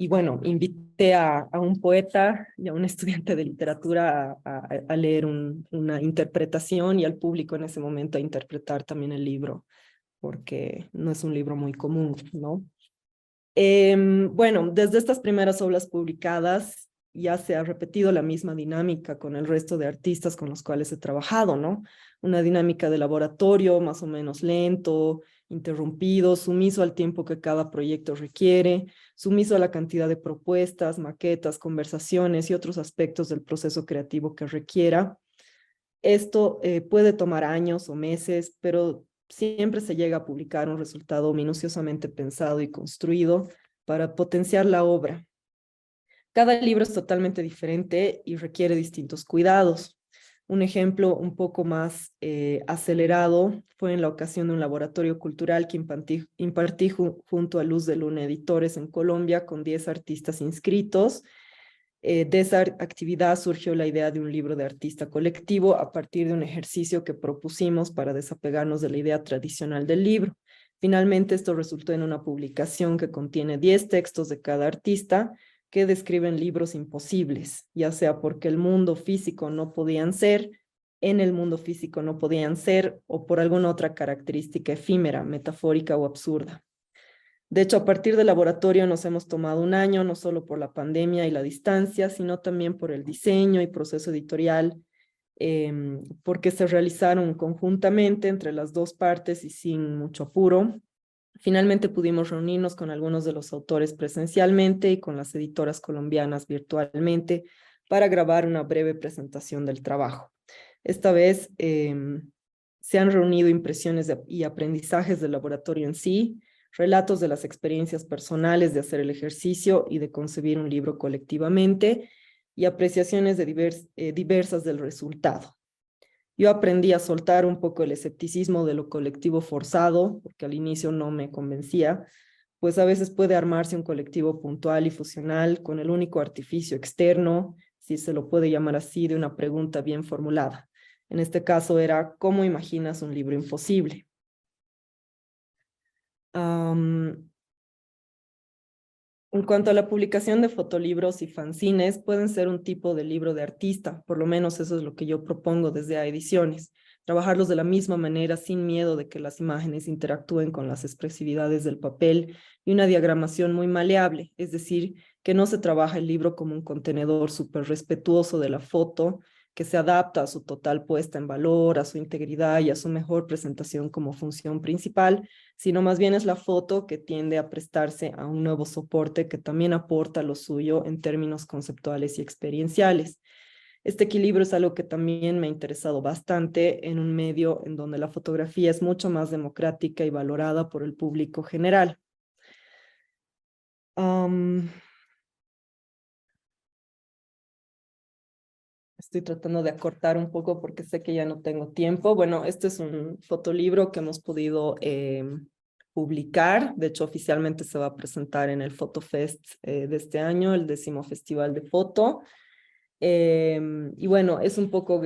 bueno, invité a un poeta y a un estudiante de literatura a leer una interpretación y al público en ese momento a interpretar también el libro, porque no es un libro muy común, ¿no? Bueno, desde estas primeras obras publicadas ya se ha repetido la misma dinámica con el resto de artistas con los cuales he trabajado, ¿no? Una dinámica de laboratorio más o menos lento, interrumpido, sumiso al tiempo que cada proyecto requiere, sumiso a la cantidad de propuestas, maquetas, conversaciones y otros aspectos del proceso creativo que requiera. Esto puede tomar años o meses, pero siempre se llega a publicar un resultado minuciosamente pensado y construido para potenciar la obra. Cada libro es totalmente diferente y requiere distintos cuidados. Un ejemplo un poco más acelerado fue en la ocasión de un laboratorio cultural que impartí junto a Luz de Luna Editores en Colombia con 10 artistas inscritos. De esa actividad surgió la idea de un libro de artista colectivo a partir de un ejercicio que propusimos para desapegarnos de la idea tradicional del libro. Finalmente, esto resultó en una publicación que contiene 10 textos de cada artista, que describen libros imposibles, ya sea porque el mundo físico no podían ser, en el mundo físico no podían ser, o por alguna otra característica efímera, metafórica o absurda. De hecho, a partir del laboratorio nos hemos tomado un año, no solo por la pandemia y la distancia, sino también por el diseño y proceso editorial, porque se realizaron conjuntamente entre las dos partes y sin mucho apuro. Finalmente pudimos reunirnos con algunos de los autores presencialmente y con las editoras colombianas virtualmente para grabar una breve presentación del trabajo. Esta vez se han reunido impresiones y aprendizajes del laboratorio en sí, relatos de las experiencias personales de hacer el ejercicio y de concebir un libro colectivamente y apreciaciones diversas del resultado. Yo aprendí a soltar un poco el escepticismo de lo colectivo forzado, porque al inicio no me convencía, pues a veces puede armarse un colectivo puntual y fusional con el único artificio externo, si se lo puede llamar así, de una pregunta bien formulada. En este caso era, ¿cómo imaginas un libro imposible? En cuanto a la publicación de fotolibros y fanzines, pueden ser un tipo de libro de artista, por lo menos eso es lo que yo propongo desde A Ediciones, trabajarlos de la misma manera sin miedo de que las imágenes interactúen con las expresividades del papel y una diagramación muy maleable, es decir, que no se trabaja el libro como un contenedor súper respetuoso de la foto, que se adapta a su total puesta en valor, a su integridad y a su mejor presentación como función principal, sino más bien es la foto que tiende a prestarse a un nuevo soporte que también aporta lo suyo en términos conceptuales y experienciales. Este equilibrio es algo que también me ha interesado bastante en un medio en donde la fotografía es mucho más democrática y valorada por el público general. Estoy tratando de acortar un poco porque sé que ya no tengo tiempo. Bueno, este es un fotolibro que hemos podido publicar. De hecho, oficialmente se va a presentar en el FotoFest de este año, el 10º Festival de Foto. Y bueno, es un poco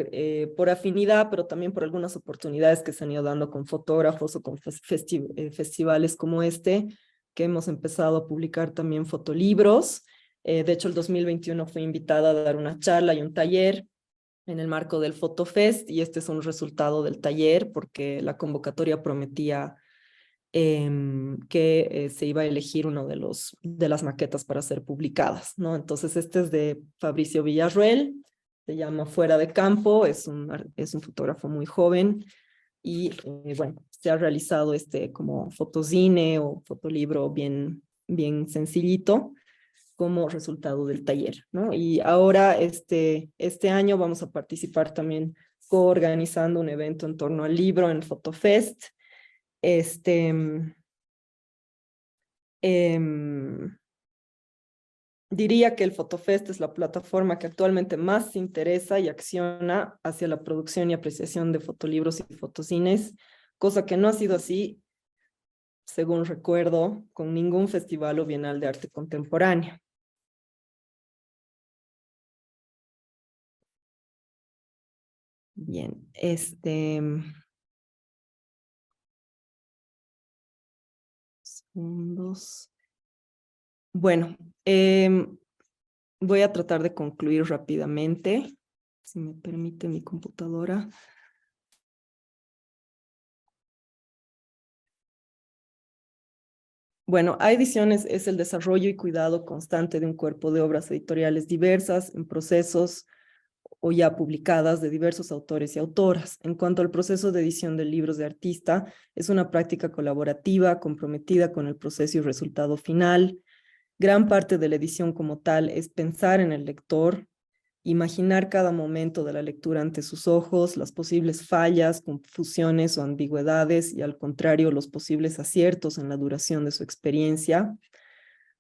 por afinidad, pero también por algunas oportunidades que se han ido dando con fotógrafos o con festivales como este, que hemos empezado a publicar también fotolibros. De hecho, el 2021 fui invitada a dar una charla y un taller en el marco del FotoFest, y este es un resultado del taller porque la convocatoria prometía que se iba a elegir uno de las maquetas para ser publicadas, ¿no? Entonces este es de Fabricio Villarruel, se llama Fuera de Campo, es un fotógrafo muy joven y bueno, se ha realizado como fotozine o fotolibro bien sencillito como resultado del taller, ¿no? Y ahora este año vamos a participar también coorganizando un evento en torno al libro en FotoFest. Diría que el FotoFest es la plataforma que actualmente más se interesa y acciona hacia la producción y apreciación de fotolibros y fotocines, cosa que no ha sido así, según recuerdo, con ningún festival o bienal de arte contemporáneo. Bien, segundos. Bueno, voy a tratar de concluir rápidamente, si me permite mi computadora. Bueno, A Ediciones es el desarrollo y cuidado constante de un cuerpo de obras editoriales diversas en procesos o ya publicadas de diversos autores y autoras. En cuanto al proceso de edición de libros de artista, es una práctica colaborativa, comprometida con el proceso y resultado final. Gran parte de la edición como tal es pensar en el lector, imaginar cada momento de la lectura ante sus ojos, las posibles fallas, confusiones o ambigüedades y al contrario, los posibles aciertos en la duración de su experiencia.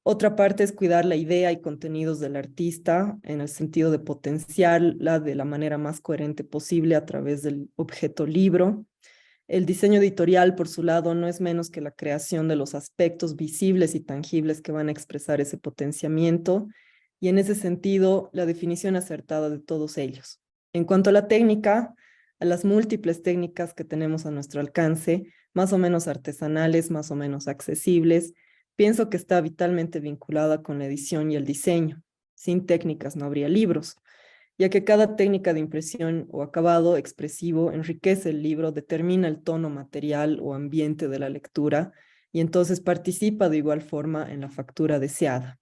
Otra parte es cuidar la idea y contenidos del artista en el sentido de potenciarla de la manera más coherente posible a través del objeto libro. El diseño editorial, por su lado, no es menos que la creación de los aspectos visibles y tangibles que van a expresar ese potenciamiento, y en ese sentido, la definición acertada de todos ellos. En cuanto a la técnica, a las múltiples técnicas que tenemos a nuestro alcance, más o menos artesanales, más o menos accesibles, pienso que está vitalmente vinculada con la edición y el diseño. Sin técnicas no habría libros, ya que cada técnica de impresión o acabado expresivo enriquece el libro, determina el tono material o ambiente de la lectura y entonces participa de igual forma en la factura deseada.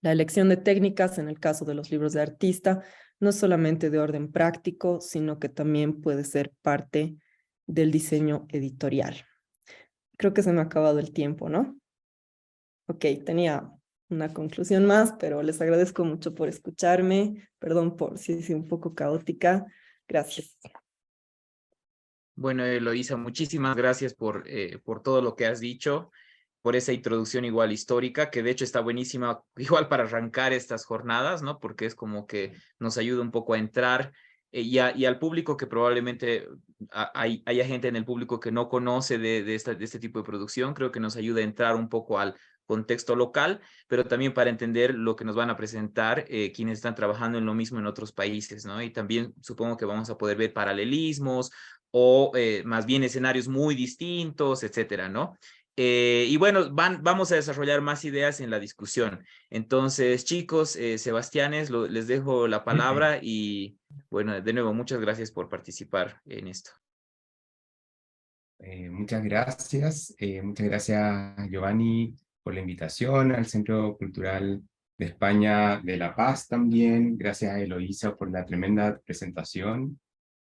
La elección de técnicas, en el caso de los libros de artista, no es solamente de orden práctico, sino que también puede ser parte del diseño editorial. Creo que se me ha acabado el tiempo, ¿no? Ok, tenía una conclusión más, pero les agradezco mucho por escucharme. Perdón por si es un poco caótica. Gracias. Bueno, Eloísa, muchísimas gracias por todo lo que has dicho, por esa introducción igual histórica, que de hecho está buenísima, igual para arrancar estas jornadas, ¿no? Porque es como que nos ayuda un poco a entrar y al público que probablemente haya gente en el público que no conoce de este tipo de producción, creo que nos ayuda a entrar un poco al contexto local, pero también para entender lo que nos van a presentar quienes están trabajando en lo mismo en otros países, ¿no? Y también supongo que vamos a poder ver paralelismos o más bien escenarios muy distintos, etcétera, ¿no? Y bueno, vamos a desarrollar más ideas en la discusión. Entonces, chicos, Sebastianes, les dejo la palabra y bueno, de nuevo, muchas gracias por participar en esto. Muchas gracias Giovanni por la invitación al Centro Cultural de España de La Paz también. Gracias a Eloísa por la tremenda presentación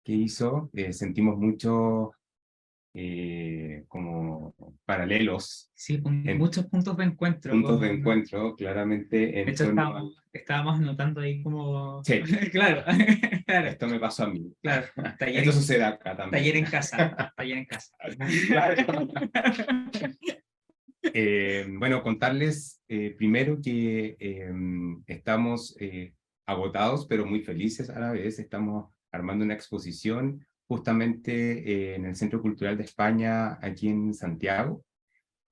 que hizo. Sentimos mucho como paralelos. Sí, muchos puntos de encuentro. Puntos de encuentro, claramente. De hecho, estábamos notando ahí como... Sí. Claro, claro. Esto me pasó a mí. Claro. Esto sucede acá también. Taller en casa. Taller en casa. Claro. Bueno, contarles primero que estamos agotados, pero muy felices a la vez. Estamos armando una exposición justamente en el Centro Cultural de España, aquí en Santiago.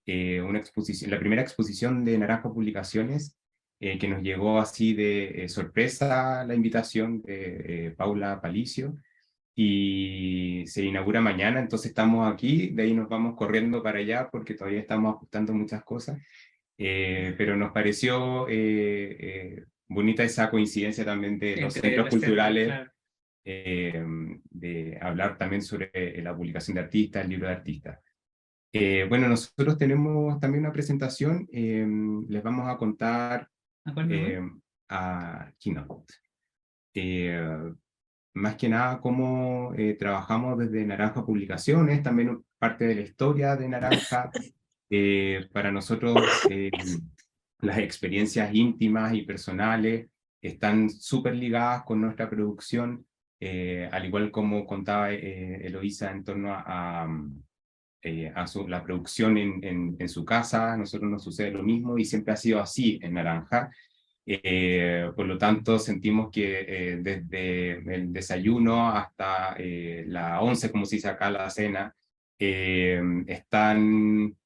Una exposición, la primera exposición de Naranja Publicaciones, que nos llegó así de sorpresa la invitación de Paula Palicio, y se inaugura mañana, entonces estamos aquí, de ahí nos vamos corriendo para allá porque todavía estamos ajustando muchas cosas, pero nos pareció bonita esa coincidencia también de los centros culturales, claro. De hablar también sobre la publicación de artistas, el libro de artistas. Bueno, nosotros tenemos también una presentación, les vamos a contar a Keynote. Más que nada cómo trabajamos desde Naranja Publicaciones, también parte de la historia de Naranja. Para nosotros las experiencias íntimas y personales están súper ligadas con nuestra producción, al igual como contaba Eloísa en torno a la producción en su casa. A nosotros nos sucede lo mismo y siempre ha sido así en Naranja. Por lo tanto, sentimos que desde el desayuno hasta la 11, como se dice acá, la cena, están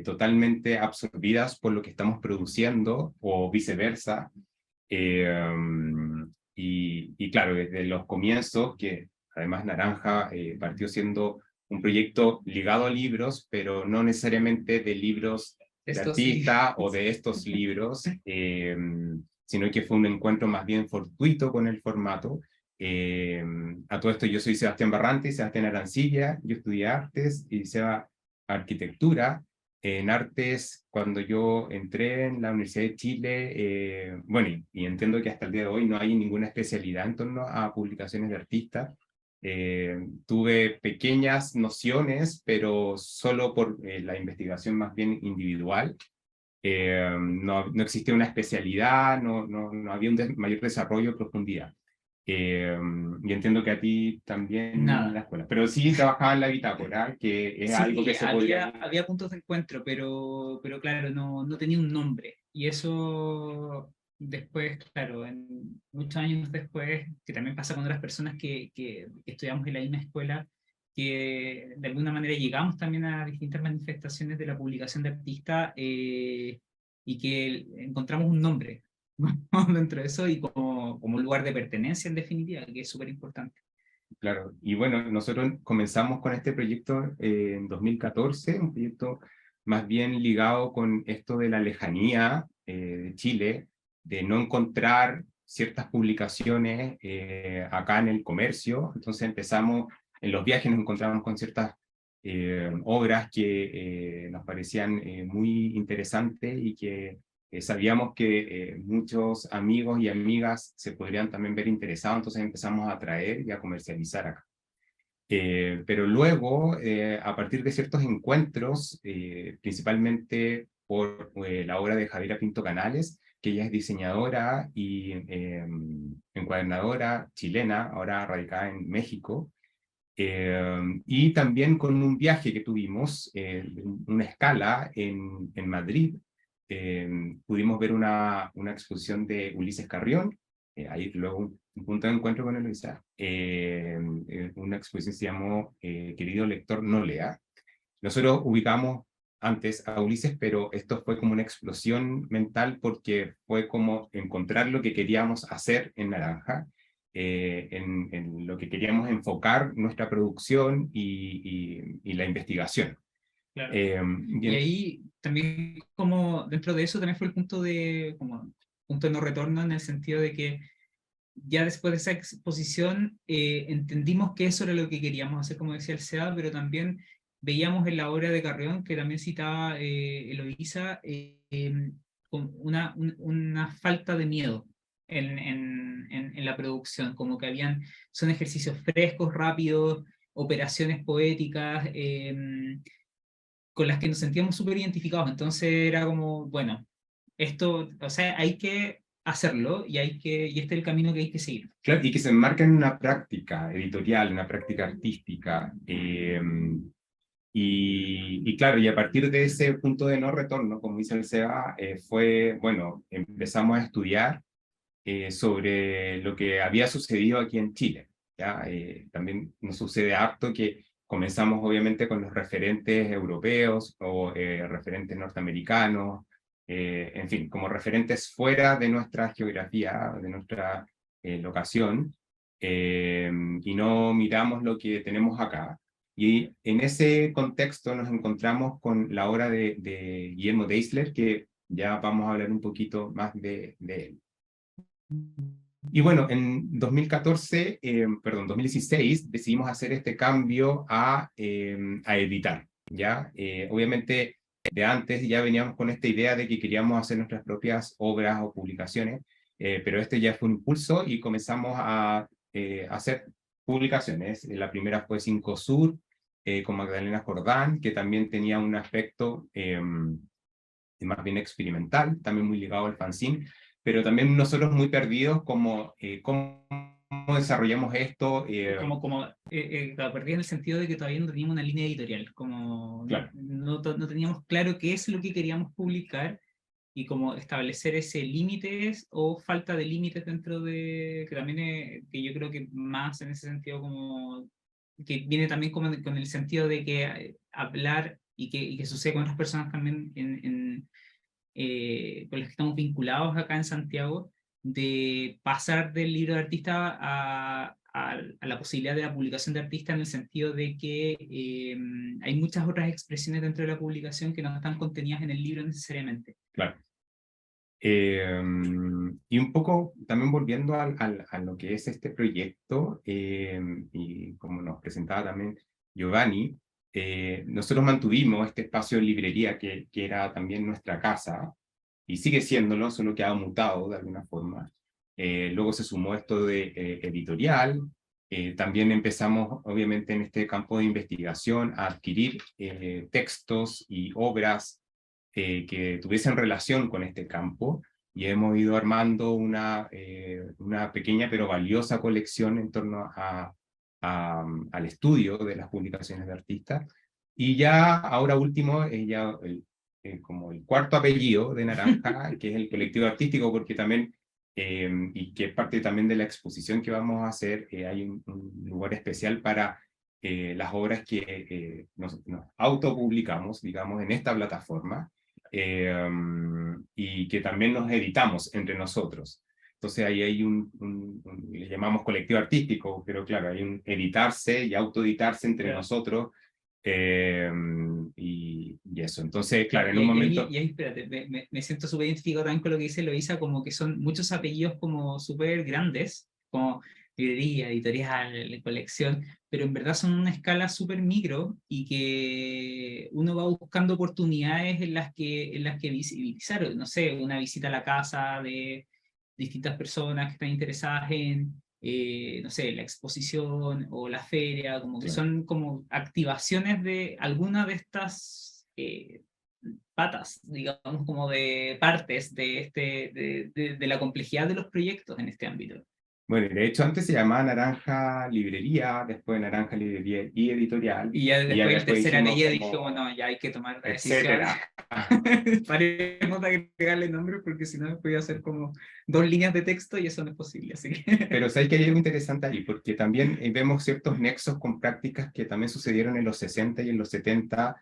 totalmente absorbidas por lo que estamos produciendo o viceversa. Y claro, desde los comienzos, que además Naranja partió siendo un proyecto ligado a libros, pero no necesariamente de libros de artista o de estos libros, sino que fue un encuentro más bien fortuito con el formato. A todo esto yo soy Sebastián Barrantes, Sebastián Arancilla, yo estudié artes y Seba arquitectura. En artes, cuando yo entré en la Universidad de Chile, bueno, y entiendo que hasta el día de hoy no hay ninguna especialidad en torno a publicaciones de artistas. Tuve pequeñas nociones, pero solo por la investigación más bien individual. No existía una especialidad, no había un mayor desarrollo o profundidad. Y entiendo que a ti también en la escuela, pero sí trabajaba en la bitácora, que es algo que se podía... Había puntos de encuentro, pero claro, no tenía un nombre. Y eso después, claro, muchos años después, que también pasa con otras personas que estudiamos en la misma escuela, que de alguna manera llegamos también a distintas manifestaciones de la publicación de artistas y que encontramos un nombre dentro de eso y como un lugar de pertenencia en definitiva, que es súper importante. Claro, y bueno, nosotros comenzamos con este proyecto en 2014, un proyecto más bien ligado con esto de la lejanía de Chile, de no encontrar ciertas publicaciones acá en el comercio. Entonces empezamos, en los viajes nos encontramos con ciertas obras que nos parecían muy interesantes y que sabíamos que muchos amigos y amigas se podrían también ver interesados, entonces empezamos a traer y a comercializar acá. Pero luego, a partir de ciertos encuentros, principalmente por la obra de Javiera Pinto Canales, que ella es diseñadora y encuadernadora chilena, ahora radicada en México, y también con un viaje que tuvimos, una escala en Madrid, pudimos ver una exposición de Ulises Carrión, ahí luego un punto de encuentro con Eloisa, una exposición se llamó Querido lector, no lea. Nosotros ubicamos antes a Ulises, pero esto fue como una explosión mental porque fue como encontrar lo que queríamos hacer en Naranja, en lo que queríamos enfocar nuestra producción y la investigación. Claro. Y ahí también, como dentro de eso, también fue el punto de no retorno, en el sentido de que ya después de esa exposición entendimos que eso era lo que queríamos hacer, como decía el SEA, pero también veíamos en la obra de Carrión, que también citaba Eloísa, con una falta de miedo en la producción, como que son ejercicios frescos, rápidos, operaciones poéticas, con las que nos sentíamos súper identificados. Entonces era como, bueno, esto, o sea, hay que hacerlo y este es el camino que hay que seguir. Claro, y que se enmarca en una práctica editorial, una práctica artística. Y claro, y a partir de ese punto de no retorno, como dice el SEA, fue, bueno, empezamos a estudiar sobre lo que había sucedido aquí en Chile. ¿Ya? También nos sucede harto que comenzamos obviamente con los referentes europeos o referentes norteamericanos, en fin, como referentes fuera de nuestra geografía, de nuestra locación, y no miramos lo que tenemos acá. Y en ese contexto nos encontramos con la obra de Guillermo Deisler, que ya vamos a hablar un poquito más de él. Y bueno, en 2016, decidimos hacer este cambio a editar, ¿ya? Obviamente, de antes ya veníamos con esta idea de que queríamos hacer nuestras propias obras o publicaciones, pero este ya fue un impulso y comenzamos a hacer publicaciones. La primera fue Cinco Sur, con Magdalena Jordán, que también tenía un aspecto más bien experimental, también muy ligado al fanzine, pero también nosotros muy perdidos como cómo desarrollamos esto. Perdidos en el sentido de que todavía no teníamos una línea editorial, como claro. no teníamos claro qué es lo que queríamos publicar y cómo establecer ese límites o falta de límites dentro de, que también que yo creo que más en ese sentido como, que viene también como con el sentido de que hablar y que sucede con otras personas también con las que estamos vinculados acá en Santiago, de pasar del libro de artista a la posibilidad de la publicación de artista, en el sentido de que hay muchas otras expresiones dentro de la publicación que no están contenidas en el libro necesariamente. Claro. Y un poco también volviendo a lo que es este proyecto, y como nos presentaba también Giovanni, nosotros mantuvimos este espacio de librería que era también nuestra casa, y sigue siéndolo, solo que ha mutado de alguna forma. Luego se sumó esto de editorial, también empezamos obviamente en este campo de investigación a adquirir textos y obras que tuviesen relación con este campo, y hemos ido armando una pequeña pero valiosa colección en torno al estudio de las publicaciones de artistas. Y ya ahora último, como el cuarto apellido de Naranja, que es el colectivo artístico, porque también, y que es parte también de la exposición que vamos a hacer, hay un lugar especial para las obras que nos autopublicamos, digamos, en esta plataforma, y que también nos editamos entre nosotros. Entonces ahí hay le llamamos colectivo artístico, pero claro, hay un editarse y autoeditarse entre nosotros, Y eso, entonces, claro, en un momento... Y ahí, espérate, me siento súper identificado también con lo que dice Eloisa, como que son muchos apellidos como súper grandes, como librería, editorial, colección, pero en verdad son una escala súper micro y que uno va buscando oportunidades en las que visibilizar, no sé, una visita a la casa de distintas personas que están interesadas en, no sé, la exposición o la feria, como que son como activaciones de alguna de estas patas, digamos, como de partes de la complejidad de los proyectos en este ámbito. Bueno, de hecho antes se llamaba Naranja Librería, después Naranja Librería y Editorial. Y ya después el tercer apellido dije, como, bueno, ya hay que tomar la decisión. etcétera. Paremos de agregarle nombres porque si no voy a hacer como 2 líneas de texto y eso no es posible. Así que... Pero sabes que hay algo interesante ahí, porque también vemos ciertos nexos con prácticas que también sucedieron en los 60 y en los 70,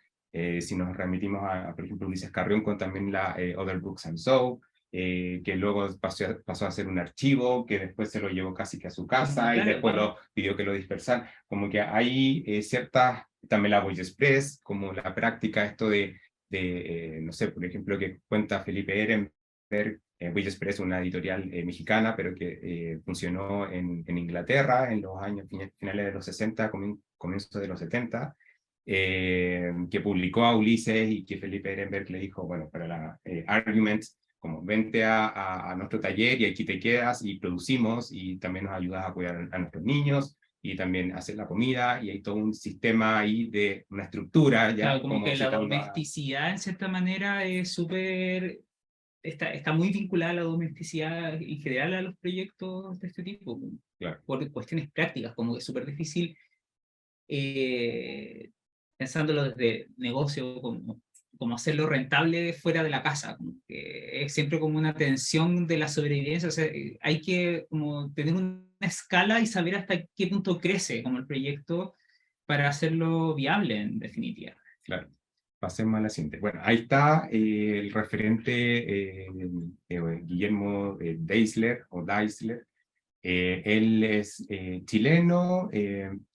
si nos remitimos por ejemplo, Ulises Carrión con también la Other Books and So, que luego pasó a ser un archivo, que después se lo llevó casi que a su casa, claro, y después claro. lo pidió que lo dispersaran. Como que hay ciertas, también la Voice Express, como la práctica esto de no sé, por ejemplo, que cuenta Felipe Ehrenberg, Voice Express, una editorial mexicana, pero que funcionó en Inglaterra en los años finales de los 60, comienzos de los 70, que publicó a Ulises y que Felipe Ehrenberg le dijo, bueno, para la Arguments, como vente a nuestro taller y aquí te quedas y producimos y también nos ayudas a cuidar a nuestros niños y también hacer la comida y hay todo un sistema ahí de una estructura. Ya Claro, como que la citando domesticidad en cierta manera es súper... Está muy vinculada a la domesticidad en general a los proyectos de este tipo, claro. por cuestiones prácticas, como que es súper difícil pensándolo desde negocio, como hacerlo rentable fuera de la casa, como que es siempre como una tensión de la sobrevivencia, o sea, hay que como tener una escala y saber hasta qué punto crece como el proyecto para hacerlo viable en definitiva. Claro. Pasemos a la siguiente. Bueno, ahí está el referente Guillermo Deisler o Deisler. Él es chileno,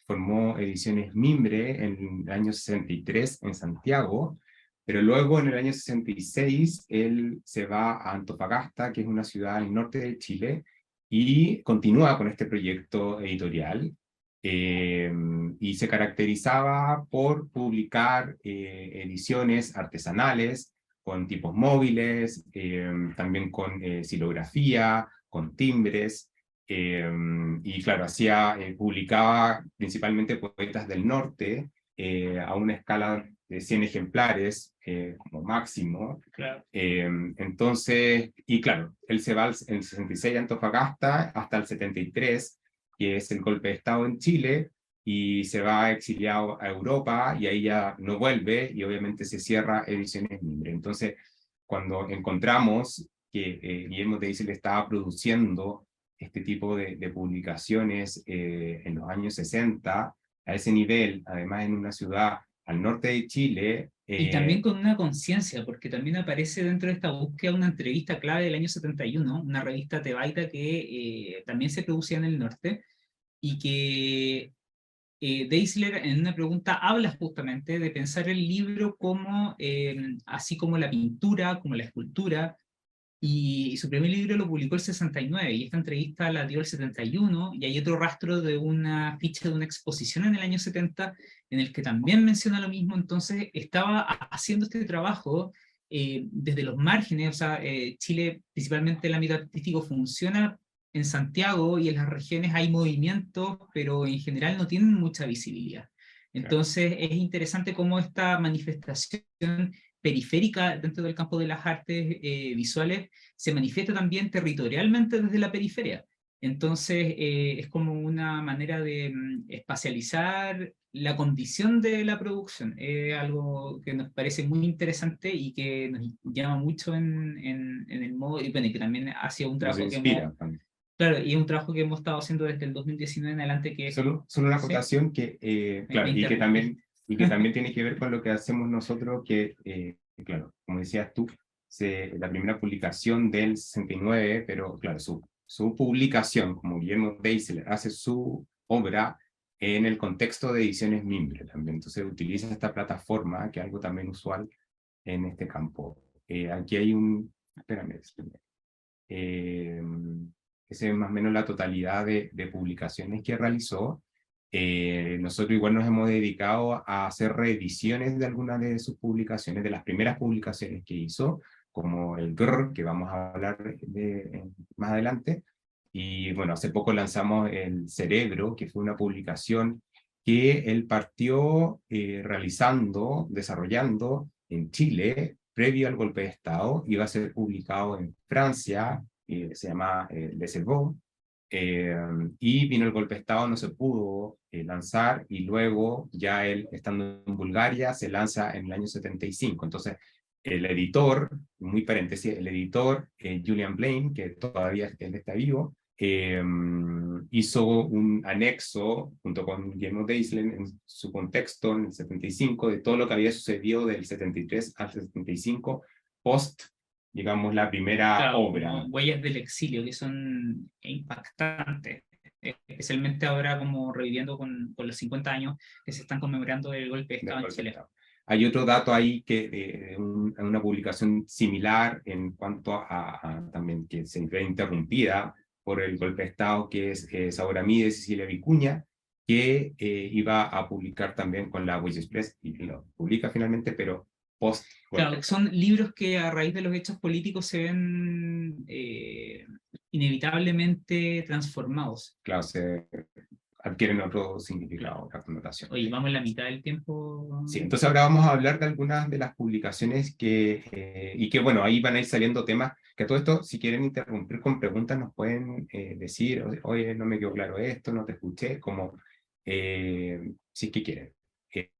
formó Ediciones Mimbre en el año 63 en Santiago, pero luego en el año 66 él se va a Antofagasta, que es una ciudad al norte de Chile, y continúa con este proyecto editorial. Y se caracterizaba por publicar ediciones artesanales con tipos móviles, también con silografía, con timbres, y claro, publicaba principalmente poetas del norte a una escala de 100 ejemplares como máximo. Claro. Entonces, y claro, él se va en el 66 a Antofagasta hasta el 73, que es el golpe de Estado en Chile, y se va exiliado a Europa y ahí ya no vuelve y obviamente se cierra Ediciones Mimbre. Entonces, cuando encontramos que Guillermo Deisler estaba produciendo este tipo de publicaciones en los años 60, a ese nivel, además en una ciudad al norte de Chile. Y también con una conciencia, porque también aparece dentro de esta búsqueda una entrevista clave del año 71, una revista tebaita que también se producía en el norte, y que Deisler en una pregunta habla justamente de pensar el libro como, así como la pintura, como la escultura, y su primer libro lo publicó el 69, y esta entrevista la dio el 71, y hay otro rastro de una ficha de una exposición en el año 70, en el que también menciona lo mismo. Entonces estaba haciendo este trabajo desde los márgenes, o sea, Chile, principalmente el ámbito artístico, funciona en Santiago y en las regiones hay movimientos, pero en general no tienen mucha visibilidad. Entonces es interesante cómo esta manifestación periférica dentro del campo de las artes visuales se manifiesta también territorialmente desde la periferia. Entonces es como una manera de espacializar la condición de la producción. Es algo que nos parece muy interesante y que nos llama mucho en el modo, y bueno, y que también ha sido un trabajo que hemos... Claro, y es un trabajo que hemos estado haciendo desde el 2019 en adelante. Que solo una acotación ¿sí? Claro, y que también tiene que ver con lo que hacemos nosotros, que, claro, como decías tú, la primera publicación del 69, pero claro, su publicación, como Guillermo Deisler hace su obra, en el contexto de Ediciones Mimbre también. Entonces utiliza esta plataforma, que es algo también usual en este campo. Aquí hay un... Espérame. Esa es más o menos la totalidad de publicaciones que realizó. Nosotros igual nos hemos dedicado a hacer reediciones de algunas de sus publicaciones, de las primeras publicaciones que hizo, como el GR, que vamos a hablar más adelante. Y bueno, hace poco lanzamos El Cerebro, que fue una publicación que él partió realizando, desarrollando en Chile, previo al golpe de Estado. Iba a ser publicado en Francia, se llama Le Cerveau, y vino el golpe de Estado, no se pudo lanzar, y luego ya él, estando en Bulgaria, se lanza en el año 75. Entonces, el editor, muy paréntesis, el editor, Julian Blaine, que todavía él está vivo, hizo un anexo junto con Guillermo Deislen en su contexto en el 75 de todo lo que había sucedido del 73 al 75 post, digamos, la primera obra. Huellas del exilio, que son impactantes, especialmente ahora como reviviendo con los 50 años que se están conmemorando del golpe de Estado en Chile. Hay otro dato ahí que una publicación similar en cuanto a también que se ve interrumpida por el golpe de Estado, que es Sauramí de Cecilia Vicuña, que iba a publicar también con la Voice Express, y lo publica finalmente, pero post. Claro, son libros que a raíz de los hechos políticos se ven inevitablemente transformados. Claro, se adquieren otro significado, otra connotación. Oye, vamos en la mitad del tiempo. Sí, entonces ahora vamos a hablar de algunas de las publicaciones y que, bueno, ahí van a ir saliendo temas, que a todo esto, si quieren interrumpir con preguntas, nos pueden decir, oye, no me quedó claro esto, no te escuché, como, si es que quieren.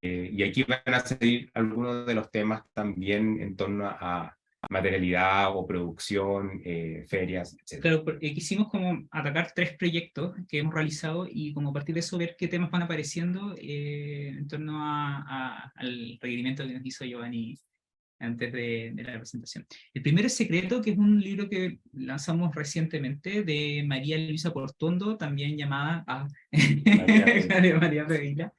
Y aquí van a salir algunos de los temas también en torno a materialidad o producción, ferias, etc. Claro, quisimos como atacar 3 proyectos que hemos realizado y como a partir de eso ver qué temas van apareciendo en torno al requerimiento que nos hizo Giovanni antes de la presentación. El primero es Secreto, que es un libro que lanzamos recientemente de María Luisa Portondo, también llamada María Pereira,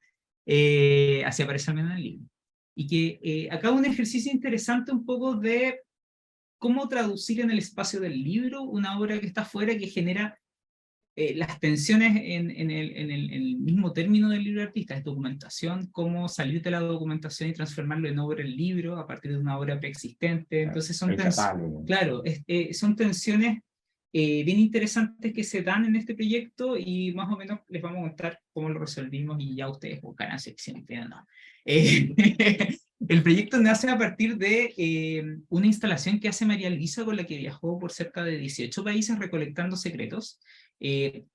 así aparece al menos en el libro. Y que acá un ejercicio interesante un poco de cómo traducir en el espacio del libro una obra que está afuera, que genera las tensiones en el mismo término del libro de artista, es documentación, cómo salir de la documentación y transformarlo en obra en libro a partir de una obra preexistente. Entonces son, claro, son tensiones bien interesantes que se dan en este proyecto y más o menos les vamos a contar cómo lo resolvimos y ya ustedes buscarán sección. ¿No? El proyecto nace a partir de una instalación que hace María Luisa, con la que viajó por cerca de 18 países recolectando secretos. Todo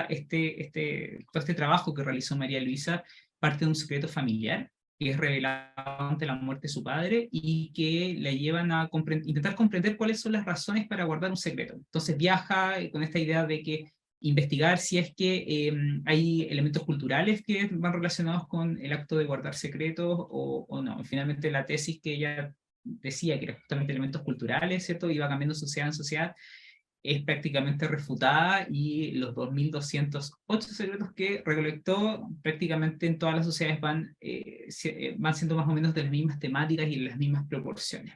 este trabajo que realizó María Luisa parte de un secreto familiar que es revelado ante la muerte de su padre y que la llevan a intentar comprender cuáles son las razones para guardar un secreto. Entonces viaja con esta idea de que investigar si es que hay elementos culturales que van relacionados con el acto de guardar secretos o no. Finalmente la tesis que ella decía que era justamente elementos culturales, ¿cierto? Iba cambiando sociedad en sociedad, es prácticamente refutada y los 2.208 secretos que recolectó prácticamente en todas las sociedades van siendo más o menos de las mismas temáticas y en las mismas proporciones.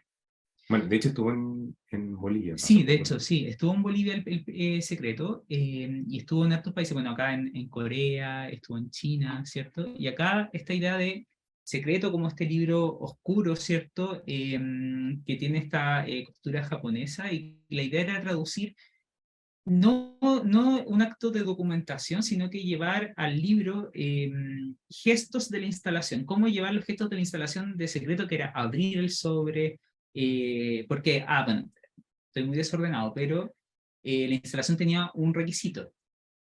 Bueno, de hecho estuvo en Bolivia. Sí, de hecho, sí, estuvo en Bolivia el secreto y estuvo en otros países, bueno, acá en Corea, estuvo en China, ¿cierto? Y acá esta idea de secreto como este libro oscuro, ¿cierto? Que tiene esta cultura japonesa y la idea era traducir no un acto de documentación, sino que llevar al libro gestos de la instalación. ¿Cómo llevar los gestos de la instalación de secreto? Que era abrir el sobre, porque, bueno, estoy muy desordenado, pero la instalación tenía un requisito.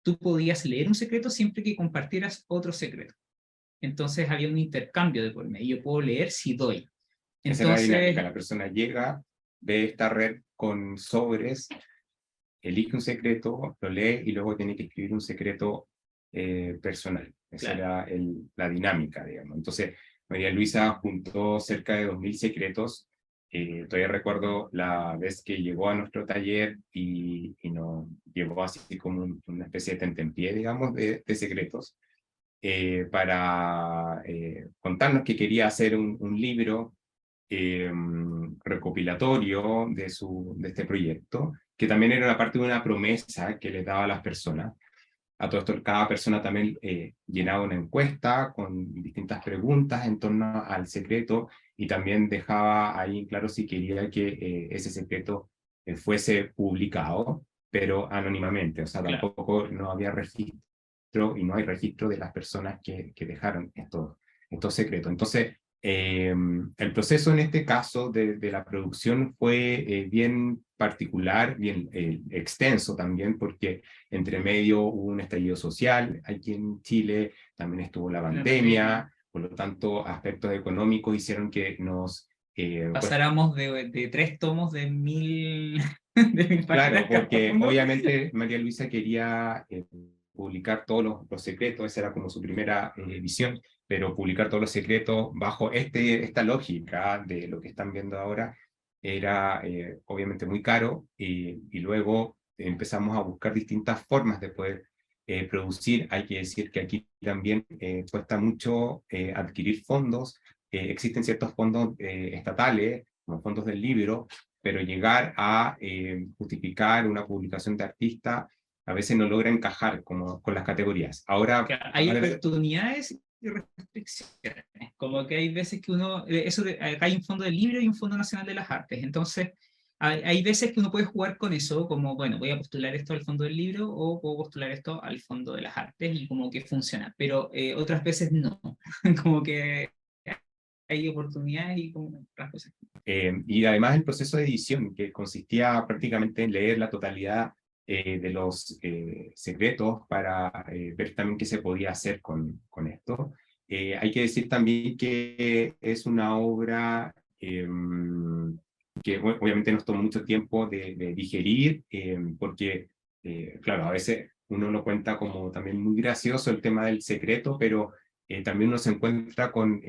Tú podías leer un secreto siempre que compartieras otro secreto. Entonces había un intercambio de por medio. Yo puedo leer si doy. Entonces, esa era la dinámica. La persona llega, ve esta red con sobres, elige un secreto, lo lee y luego tiene que escribir un secreto personal. Esa era la dinámica, digamos. Entonces, María Luisa juntó cerca de 2.000 secretos. Todavía recuerdo la vez que llegó a nuestro taller y nos llevó así como una especie de tentempié, digamos, de secretos. para contarnos que quería hacer un libro recopilatorio de este proyecto, que también era una parte de una promesa que le daba a las personas. A todo esto, cada persona también llenaba una encuesta con distintas preguntas en torno al secreto y también dejaba ahí claro si quería que ese secreto fuese publicado, pero anónimamente. O sea, tampoco no había registro y no hay registro de las personas que dejaron estos secretos. Entonces, el proceso en este caso de la producción fue bien particular, bien extenso también, porque entre medio hubo un estallido social aquí en Chile, también estuvo la pandemia, por lo tanto aspectos económicos hicieron que nos... pasáramos de 3 tomos de 1000, de 1000 Claro, páginas. porque obviamente María Luisa quería publicar todos los secretos, esa era como su primera visión, pero publicar todos los secretos bajo esta lógica de lo que están viendo ahora era obviamente muy caro, y luego empezamos a buscar distintas formas de poder producir. Hay que decir que aquí también cuesta mucho adquirir fondos. Existen ciertos fondos estatales, como fondos del libro, pero llegar a justificar una publicación de artista a veces no logra encajar como con las categorías. Ahora hay oportunidades y restricciones, como que hay veces que uno, acá hay un fondo del libro y un fondo nacional de las artes, entonces hay veces que uno puede jugar con eso, como, bueno, voy a postular esto al fondo del libro o puedo postular esto al fondo de las artes, y como que funciona, pero otras veces no, como que hay oportunidades y como otras cosas. Y además el proceso de edición, que consistía prácticamente en leer la totalidad de los secretos para ver también qué se podía hacer con esto. Hay que decir también que es una obra que obviamente nos tomó mucho tiempo de digerir, porque, claro, a veces uno lo cuenta como también muy gracioso el tema del secreto, pero también uno se encuentra con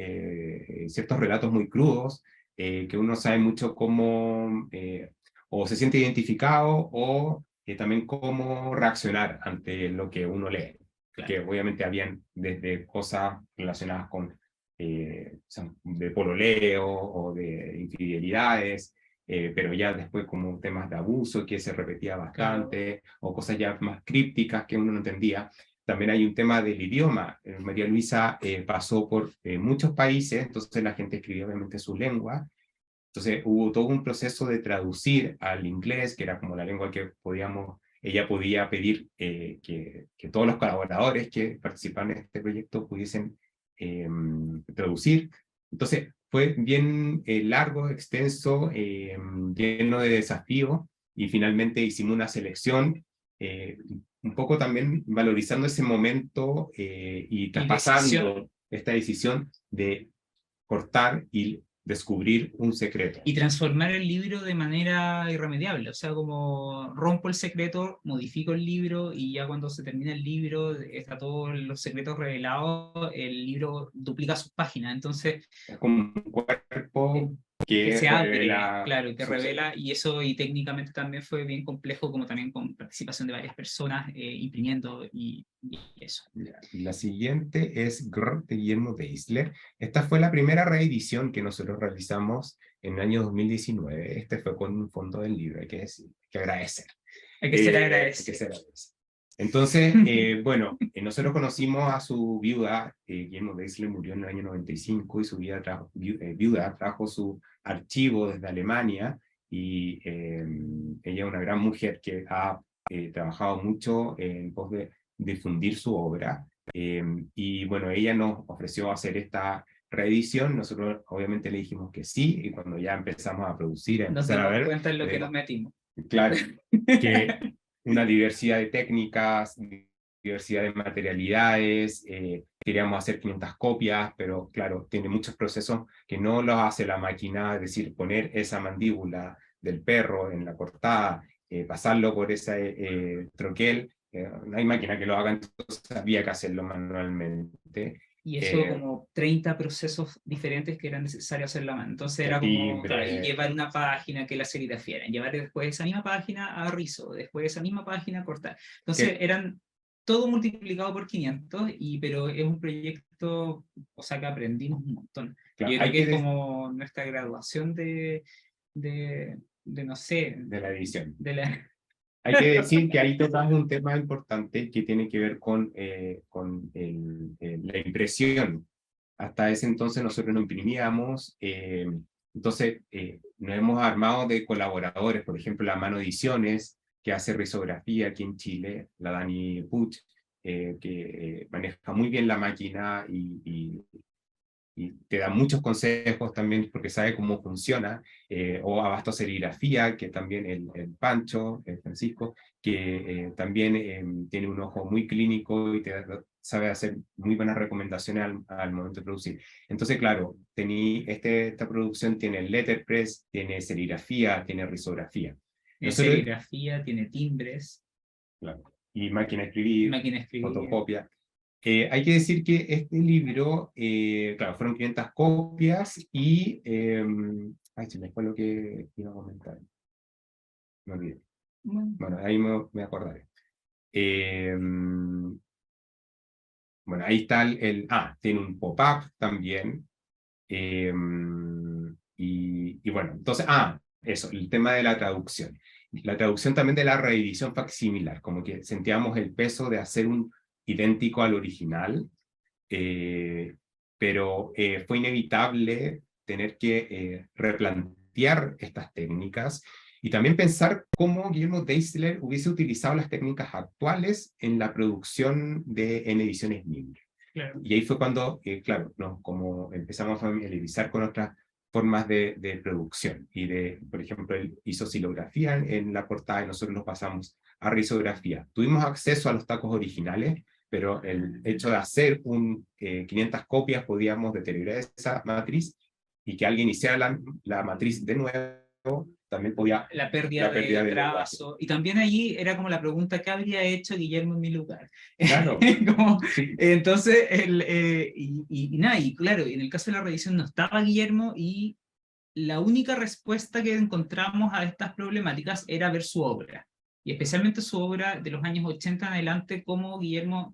ciertos relatos muy crudos, que uno sabe mucho cómo o se siente identificado o también cómo reaccionar ante lo que uno lee. Claro. Que obviamente habían desde cosas relacionadas con de pololeo o de infidelidades, pero ya después como temas de abuso que se repetía bastante, claro, o cosas ya más crípticas que uno no entendía. También hay un tema del idioma. María Luisa pasó por muchos países, entonces la gente escribía obviamente su lengua. Entonces hubo todo un proceso de traducir al inglés, que era como la lengua que ella podía pedir que todos los colaboradores que participaban en este proyecto pudiesen traducir. Entonces fue bien largo, extenso, lleno de desafíos, y finalmente hicimos una selección un poco también valorizando ese momento y traspasando esta decisión de cortar y descubrir un secreto. Y transformar el libro de manera irremediable, o sea, como rompo el secreto, modifico el libro, y ya cuando se termina el libro, está todos los secretos revelados, el libro duplica sus páginas, entonces... Es como un cuerpo que se abre, revela, claro, que revela, y eso, y técnicamente también fue bien complejo, como también con participación de varias personas imprimiendo y eso. La siguiente es Grr de Guillermo Deisler. Esta fue la primera reedición que nosotros realizamos en el año 2019. Este fue con un fondo del libro, hay que decir, hay que agradecer. Hay que ser agradecido. Hay que ser agradecido. Entonces, bueno, nosotros conocimos a su viuda. Guillermo Deisler murió en el año 95 y su viuda trajo su archivo desde Alemania, y ella es una gran mujer que ha trabajado mucho en pos de difundir su obra, y bueno, ella nos ofreció hacer esta reedición. Nosotros obviamente le dijimos que sí, y cuando ya empezamos a producir, nos dimos cuenta en lo que nos metimos. Claro, que una diversidad de técnicas, diversidad de materialidades, queríamos hacer 500 copias, pero claro, tiene muchos procesos que no los hace la máquina, es decir, poner esa mandíbula del perro en la cortada, pasarlo por ese troquel, no hay máquina que lo haga, entonces había que hacerlo manualmente. Y eso como 30 procesos diferentes que eran necesarios hacer la mano. Entonces era como llevar una página que la serigrafieran, llevar después esa misma página a rizo, después esa misma página a cortar. Entonces eran todo multiplicado por 500, pero es un proyecto, o sea, que aprendimos un montón. Claro, Yo creo que es como nuestra graduación de no sé, de la edición. de la... Hay que decir que ahí tocas un tema importante que tiene que ver con la impresión. Hasta ese entonces nosotros no imprimíamos, entonces nos hemos armado de colaboradores, por ejemplo, la Mano Ediciones, que hace risografía aquí en Chile, la Dani Puch, que maneja muy bien la máquina y te da muchos consejos también porque sabe cómo funciona, o Abasto Serigrafía, que también el Pancho, el Francisco, que también tiene un ojo muy clínico y sabe hacer muy buenas recomendaciones al momento de producir. Entonces, claro, esta producción tiene letterpress, tiene serigrafía, tiene risografía. Tiene serigrafía, tiene timbres. Claro, y máquina de escribir, escribir, fotocopia. Hay que decir que este libro, claro, fueron 500 copias y... ay, se me fue lo que iba a comentar. Me olvidé. Bueno, ahí me acordaré. Bueno, ahí está tiene un pop-up también. Y bueno, entonces, eso, el tema de la traducción. La traducción también de la reedición facsimilar, como que sentíamos el peso de hacer un idéntico al original, pero fue inevitable tener que replantear estas técnicas y también pensar cómo Guillermo Deisler hubiese utilizado las técnicas actuales en la producción en ediciones Nimble. Claro. Y ahí fue cuando, claro, como empezamos a familiarizar con otras formas de producción. Por ejemplo, él hizo silografía en la portada y nosotros nos pasamos a risografía. Tuvimos acceso a los tacos originales, pero el hecho de hacer 500 copias podíamos deteriorar esa matriz y que alguien hiciera la matriz de nuevo también podía... La pérdida de trazo. Y también allí era como la pregunta, ¿qué habría hecho Guillermo en mi lugar? Claro. Sí. Entonces, nada, y claro, en el caso de la revisión no estaba Guillermo y la única respuesta que encontramos a estas problemáticas era ver su obra. Y especialmente su obra de los años 80 en adelante, cómo Guillermo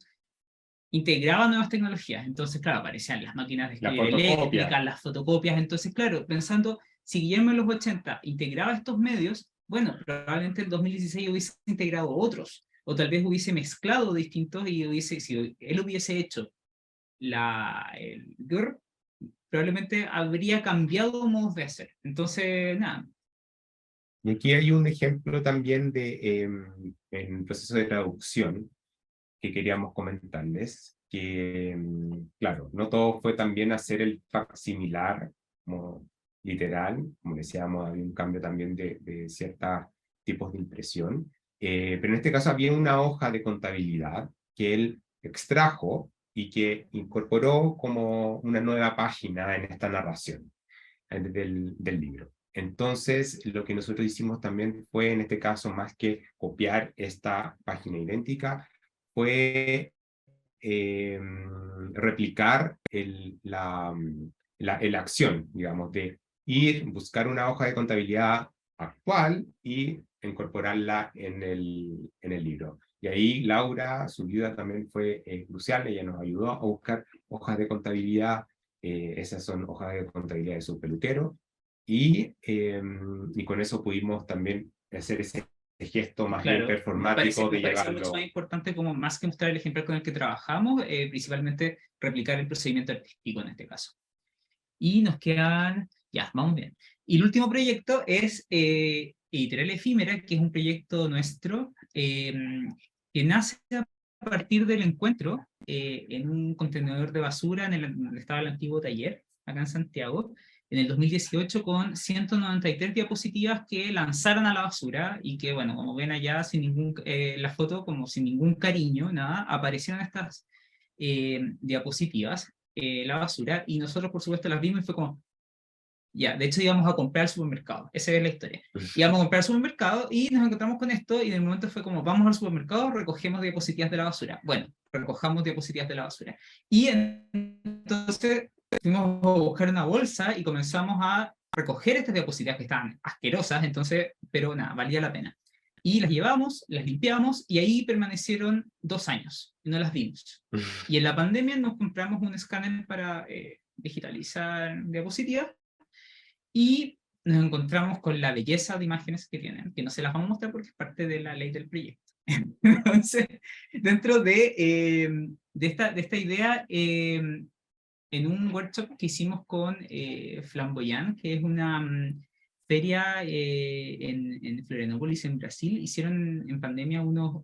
integraba nuevas tecnologías. Entonces, claro, aparecían las máquinas de escribir eléctricas, las fotocopias. Entonces, claro, pensando, si Guillermo en los 80 integraba estos medios, bueno, probablemente en 2016 hubiese integrado otros, o tal vez hubiese mezclado distintos y si él hubiese hecho el GUR, probablemente habría cambiado modos de hacer. Entonces, nada. Y aquí hay un ejemplo también en el proceso de traducción que queríamos comentarles, que, claro, no todo fue también hacer el facsimilar como literal, como decíamos, había un cambio también de ciertos tipos de impresión, pero en este caso había una hoja de contabilidad que él extrajo y que incorporó como una nueva página en esta narración del libro. Entonces, lo que nosotros hicimos también fue, en este caso, más que copiar esta página idéntica, fue replicar la acción, digamos, de buscar una hoja de contabilidad actual y incorporarla en el libro. Y ahí Laura, su ayuda también fue crucial, ella nos ayudó a buscar hojas de contabilidad, esas son hojas de contabilidad de su peluquero, y con eso pudimos también hacer ese gesto más bien performático de llevarlo. Me parece mucho más importante, como más que mostrar el ejemplo con el que trabajamos, principalmente replicar el procedimiento artístico en este caso. Y nos quedan, ya, vamos bien. Y el último proyecto es Editorial Efímera, que es un proyecto nuestro que nace a partir del encuentro en un contenedor de basura en el estado del antiguo taller, acá en Santiago, en el 2018, con 193 diapositivas que lanzaron a la basura y que, bueno, como ven allá, la foto como sin ningún cariño, nada, aparecieron estas diapositivas, la basura, y nosotros por supuesto las vimos y fue como, ya, de hecho íbamos a comprar al supermercado, esa es la historia. Íbamos a comprar al supermercado y nos encontramos con esto y en el momento fue como, vamos al supermercado, recogemos diapositivas de la basura. Bueno, recojamos diapositivas de la basura. Y entonces fuimos a buscar una bolsa y comenzamos a recoger estas diapositivas que estaban asquerosas, entonces, pero nada, valía la pena. Y las llevamos, las limpiamos, y ahí permanecieron 2 años, y no las vimos. Y en la pandemia nos compramos un escáner para digitalizar diapositivas, y nos encontramos con la belleza de imágenes que tienen, que no se las vamos a mostrar porque es parte de la ley del proyecto. Entonces, dentro de esta idea, en un workshop que hicimos con Flamboyant, que es una feria en Florianópolis, en Brasil, hicieron en pandemia unos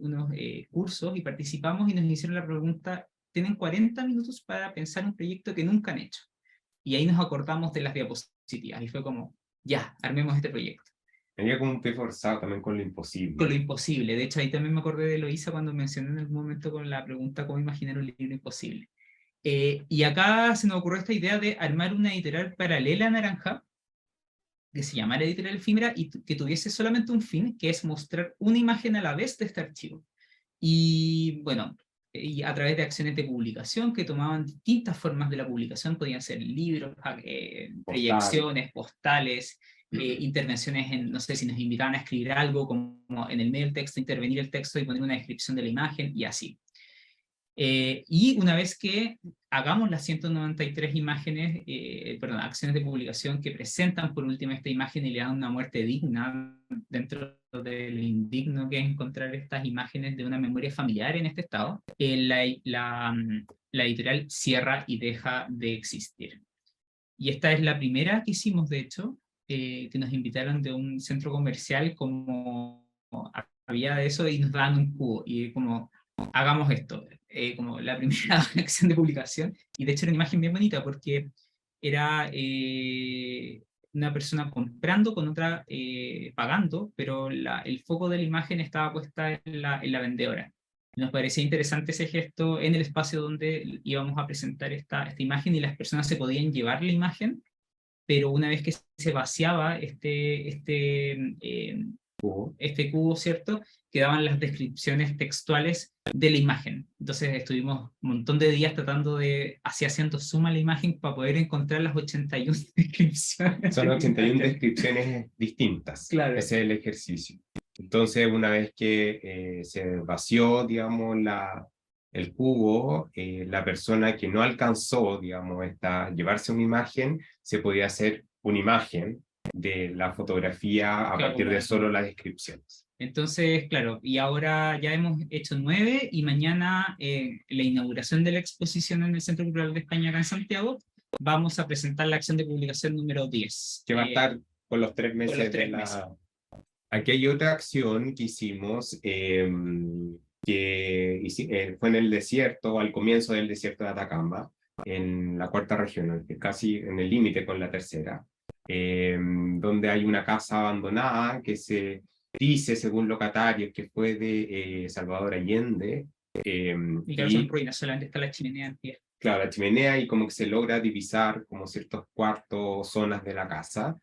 cursos y participamos, y nos hicieron la pregunta: tienen 40 minutos para pensar un proyecto que nunca han hecho. Y ahí nos acordamos de las diapositivas, y fue como, ya, armemos este proyecto. Tenía como un pie forzado también con lo imposible. Con lo imposible. De hecho, ahí también me acordé de Eloísa cuando mencioné en algún momento con la pregunta ¿cómo imaginar un libro imposible? Y acá se nos ocurrió esta idea de armar una editorial paralela a Naranja, que se llamara Editorial Efímera, y que tuviese solamente un fin, que es mostrar una imagen a la vez de este archivo. Y bueno, y a través de acciones de publicación que tomaban distintas formas de la publicación, podían ser libros, proyecciones, postales, intervenciones en, no sé, si nos invitaban a escribir algo, como en el medio del texto, intervenir el texto y poner una descripción de la imagen, y así. Y una vez que hagamos las 193 imágenes, acciones de publicación que presentan por último esta imagen y le dan una muerte digna, dentro del indigno que es encontrar estas imágenes de una memoria familiar en este estado, la editorial cierra y deja de existir. Y esta es la primera que hicimos, de hecho, que nos invitaron de un centro comercial, como había de eso, y nos daban un cubo, y como, hagamos esto, como la primera acción de publicación. Y de hecho era una imagen bien bonita, porque era una persona comprando con otra pagando, pero el foco de la imagen estaba puesta en la vendedora. Nos parecía interesante ese gesto en el espacio donde íbamos a presentar esta imagen, y las personas se podían llevar la imagen, pero una vez que se vaciaba este cubo, ¿cierto?, quedaban las descripciones textuales de la imagen. Entonces estuvimos un montón de días tratando de, haciendo suma a la imagen para poder encontrar las 81 descripciones. Son 81 descripciones distintas. Claro. Ese es el ejercicio. Entonces, una vez que se vació, digamos, el cubo, la persona que no alcanzó, digamos, llevarse una imagen, se podía hacer una imagen de la fotografía a partir de solo las descripciones. Entonces, claro, y ahora ya hemos hecho 9, y mañana, la inauguración de la exposición en el Centro Cultural de España acá en Santiago, vamos a presentar la acción de publicación número 10. Que va a estar con los 3 meses. Con los 3 meses. Aquí hay otra acción que hicimos, que fue en el desierto, al comienzo del desierto de Atacama, en la 4ª región, casi en el límite con la 3ª, donde hay una casa abandonada que se dice, según locatarios, que fue de Salvador Allende. Y claro, son ruinas, solamente está la chimenea en pie. Claro, la chimenea, y como que se logra divisar como ciertos cuartos, zonas de la casa.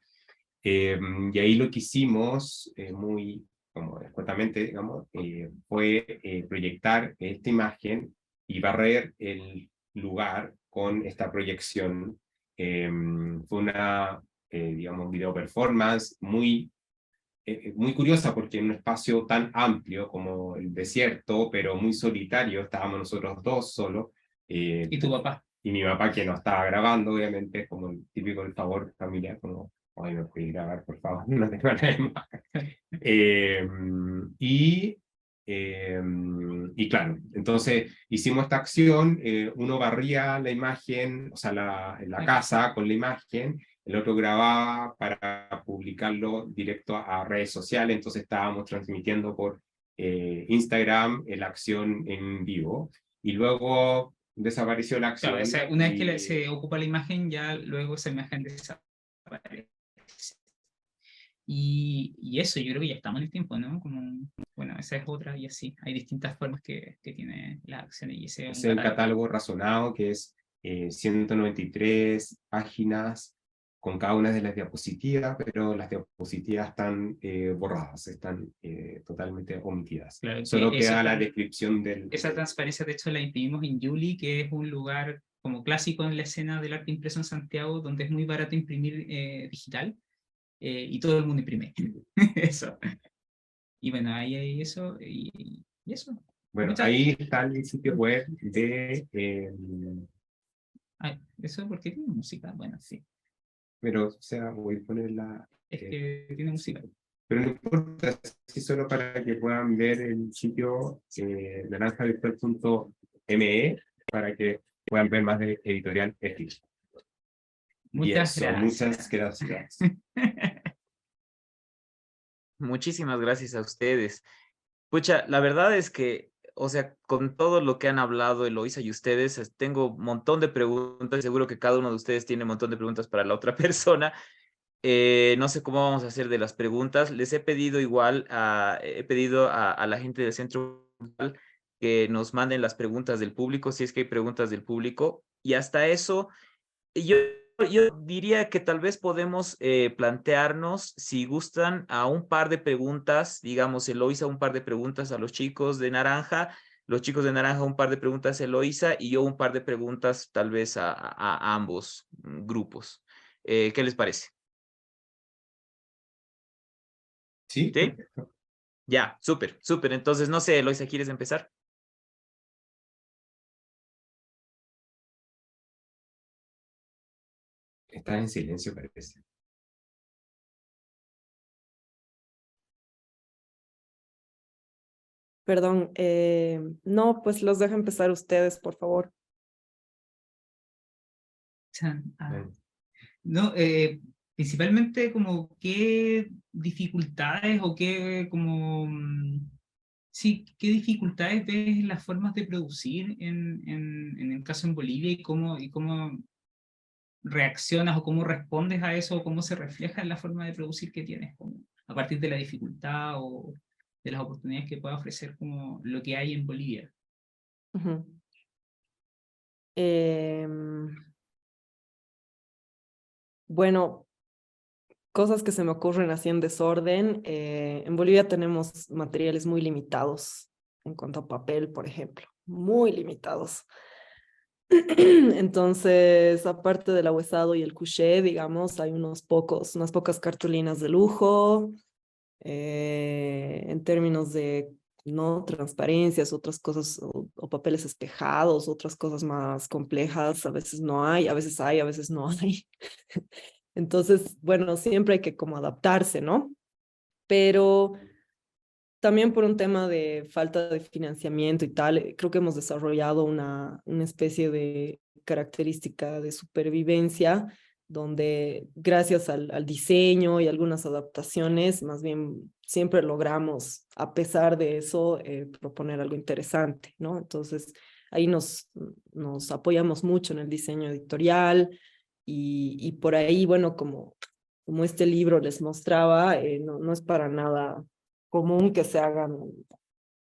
Y ahí lo que hicimos, muy como escuetamente, digamos, fue proyectar esta imagen y barrer el lugar con esta proyección. Fue una, digamos, video performance muy curiosa, porque en un espacio tan amplio como el desierto, pero muy solitario, estábamos nosotros dos solos. ¿Y tu papá? Y mi papá, que no estaba grabando, obviamente, como el típico del favor familiar, como, ay, me puedes grabar, por favor, no tengo nada más. Y claro, entonces hicimos esta acción, uno barría la imagen, o sea, la casa con la imagen, el otro grababa para publicarlo directo a redes sociales, entonces estábamos transmitiendo por Instagram la acción en vivo, y luego desapareció la acción. Claro, una vez que se ocupa la imagen, ya luego esa imagen desaparece. Y eso, yo creo que ya estamos en el tiempo, ¿no? Como, bueno, esa es otra, y así. Hay distintas formas que tiene la acción, y ese es un catálogo razonado, que es 193 páginas con cada una de las diapositivas, pero las diapositivas están borradas, están totalmente omitidas. Claro, solo queda la descripción del... Esa transparencia, de hecho, la imprimimos en Yuli, que es un lugar como clásico en la escena del arte impreso en Santiago, donde es muy barato imprimir digital, y todo el mundo imprime. Eso. Y bueno, ahí hay eso, y eso. Bueno, Muchas ahí está el sitio web de... Ay, eso porque tiene música, bueno, sí, pero, o sea, voy a poner es que tiene música. pero no importa, si solo para que puedan ver el sitio naranjavirtual.me para que puedan ver más de Editorial Ethics. Muchas Muchas gracias. gracias. Muchísimas gracias a ustedes. Pucha, la verdad es que, o sea, con todo lo que han hablado Eloisa y ustedes, tengo un montón de preguntas. Seguro que cada uno de ustedes tiene un montón de preguntas para la otra persona. No sé cómo vamos a hacer de las preguntas. Les he pedido igual, he pedido a la gente del Centro Cultural que nos manden las preguntas del público, si es que hay preguntas del público. Y hasta eso, yo, yo diría que tal vez podemos plantearnos, si gustan, a un par de preguntas, digamos, Eloisa un par de preguntas a los chicos de Naranja, los chicos de Naranja un par de preguntas a Eloisa y yo un par de preguntas tal vez a ambos grupos. ¿Qué les parece? Sí, ¿Sí? Ya, súper, súper. Entonces, no sé, Eloisa, ¿quieres empezar? está en silencio, parece. Perdón, no, pues los dejo empezar ustedes, por favor. No, principalmente como qué dificultades o qué como sí, qué dificultades ves en las formas de producir en el caso en Bolivia y cómo reaccionas o cómo respondes a eso o cómo se refleja en la forma de producir que tienes, como a partir de la dificultad o de las oportunidades que pueda ofrecer como lo que hay en Bolivia. Ujú. Em, bueno, cosas que se me ocurren así en desorden. En Bolivia tenemos materiales muy limitados en cuanto a papel, por ejemplo, muy limitados. Entonces, aparte del ahuesado y el couché, digamos, hay unas pocas cartulinas de lujo, en términos de, ¿no? Transparencias, otras cosas, o papeles espejados, otras cosas más complejas, a veces no hay, a veces hay, a veces no hay. Entonces, bueno, siempre hay que como adaptarse, ¿no? Pero también por un tema de falta de financiamiento y tal, creo que hemos desarrollado una especie de característica de supervivencia donde gracias al diseño y algunas adaptaciones, más bien siempre logramos, a pesar de eso, proponer algo interesante, ¿no? Entonces, ahí nos apoyamos mucho en el diseño editorial y por ahí, bueno, como este libro les mostraba, no es para nada común que se hagan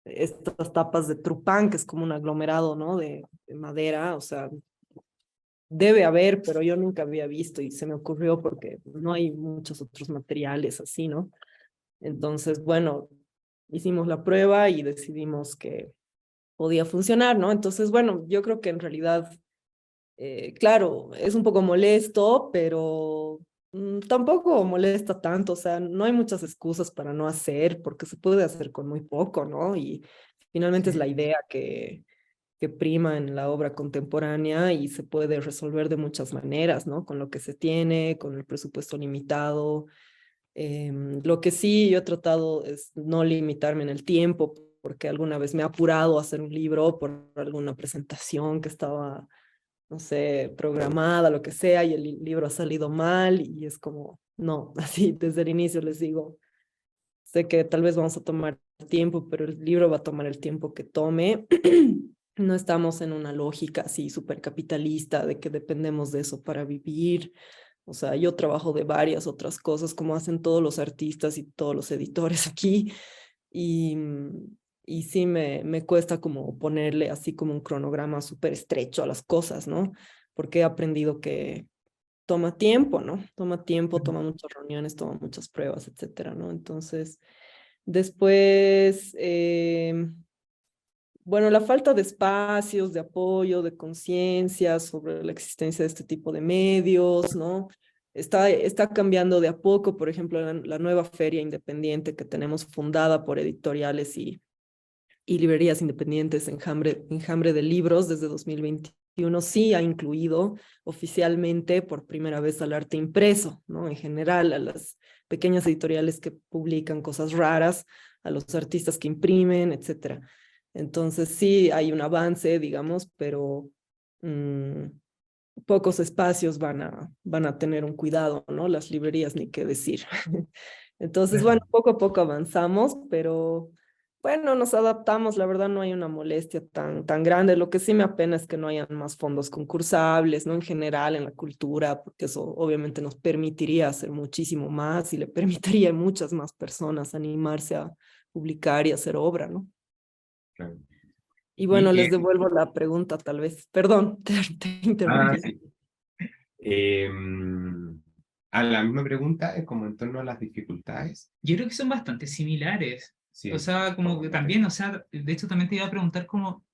estas tapas de trupán, que es como un aglomerado, ¿no? De madera, o sea, debe haber, pero yo nunca había visto y se me ocurrió porque no hay muchos otros materiales así, ¿no? Entonces, bueno, hicimos la prueba y decidimos que podía funcionar, ¿no? Entonces, bueno, yo creo que en realidad, claro, es un poco molesto, pero tampoco molesta tanto, o sea, no hay muchas excusas para no hacer, porque se puede hacer con muy poco, ¿no? Y finalmente es la Sí. idea que prima en la obra contemporánea y se puede resolver de muchas maneras, ¿no? Con lo que se tiene, con el presupuesto limitado. Lo que sí yo he tratado es no limitarme en el tiempo, porque alguna vez me he apurado a hacer un libro por alguna presentación que estaba, no sé, programada, lo que sea, y el libro ha salido mal y es como, no, así desde el inicio les digo, sé que tal vez vamos a tomar tiempo, pero el libro va a tomar el tiempo que tome. No estamos en una lógica así súper capitalista de que dependemos de eso para vivir. O sea, yo trabajo de varias otras cosas como hacen todos los artistas y todos los editores aquí y, y sí me cuesta como ponerle así como un cronograma súper estrecho a las cosas, ¿no? Porque he aprendido que toma tiempo, ¿no? Toma tiempo, toma muchas reuniones, toma muchas pruebas, etcétera, ¿no? Entonces, después, bueno, la falta de espacios, de apoyo, de conciencia sobre la existencia de este tipo de medios, ¿no? está cambiando de a poco. Por ejemplo, la nueva feria independiente que tenemos fundada por editoriales y librerías independientes, Enjambre de Libros, desde 2021, sí ha incluido oficialmente por primera vez al arte impreso, ¿no? En general, a las pequeñas editoriales que publican cosas raras, a los artistas que imprimen, etcétera. Entonces sí hay un avance, digamos, pero pocos espacios van a tener un cuidado, ¿no? Las librerías, ni qué decir. Entonces, bueno, poco a poco avanzamos, pero bueno, nos adaptamos. La verdad no hay una molestia tan grande. Lo que sí me apena es que no hayan más fondos concursables, ¿no? En general, en la cultura, porque eso obviamente nos permitiría hacer muchísimo más y le permitiría a muchas más personas animarse a publicar y hacer obra, ¿no? Claro. Y bueno, Y les devuelvo la pregunta, tal vez. Perdón, te interrumpí. sí. A la misma pregunta, es como en torno a las dificultades. Yo creo que son bastante similares. Sí, O sea, como que también, o sea, de hecho también te iba a preguntar como,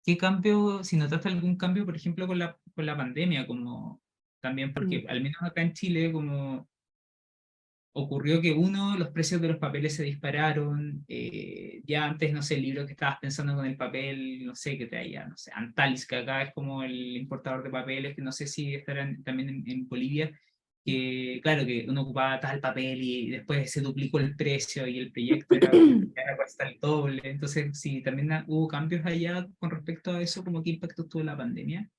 ¿qué cambio, si notaste algún cambio, por ejemplo, con la pandemia, como también, porque al menos acá en Chile, como ocurrió que uno, los precios de los papeles se dispararon, ya antes, no sé, el libro que estabas pensando con el papel, no sé, que traía, no sé, Antalis, que acá es como el importador de papeles, que no sé si estarán también en Bolivia, que claro, que uno ocupaba tal papel y después se duplicó el precio y el proyecto era cuesta el doble. Entonces, sí, también hubo cambios allá con respecto a eso, como qué impacto tuvo la pandemia.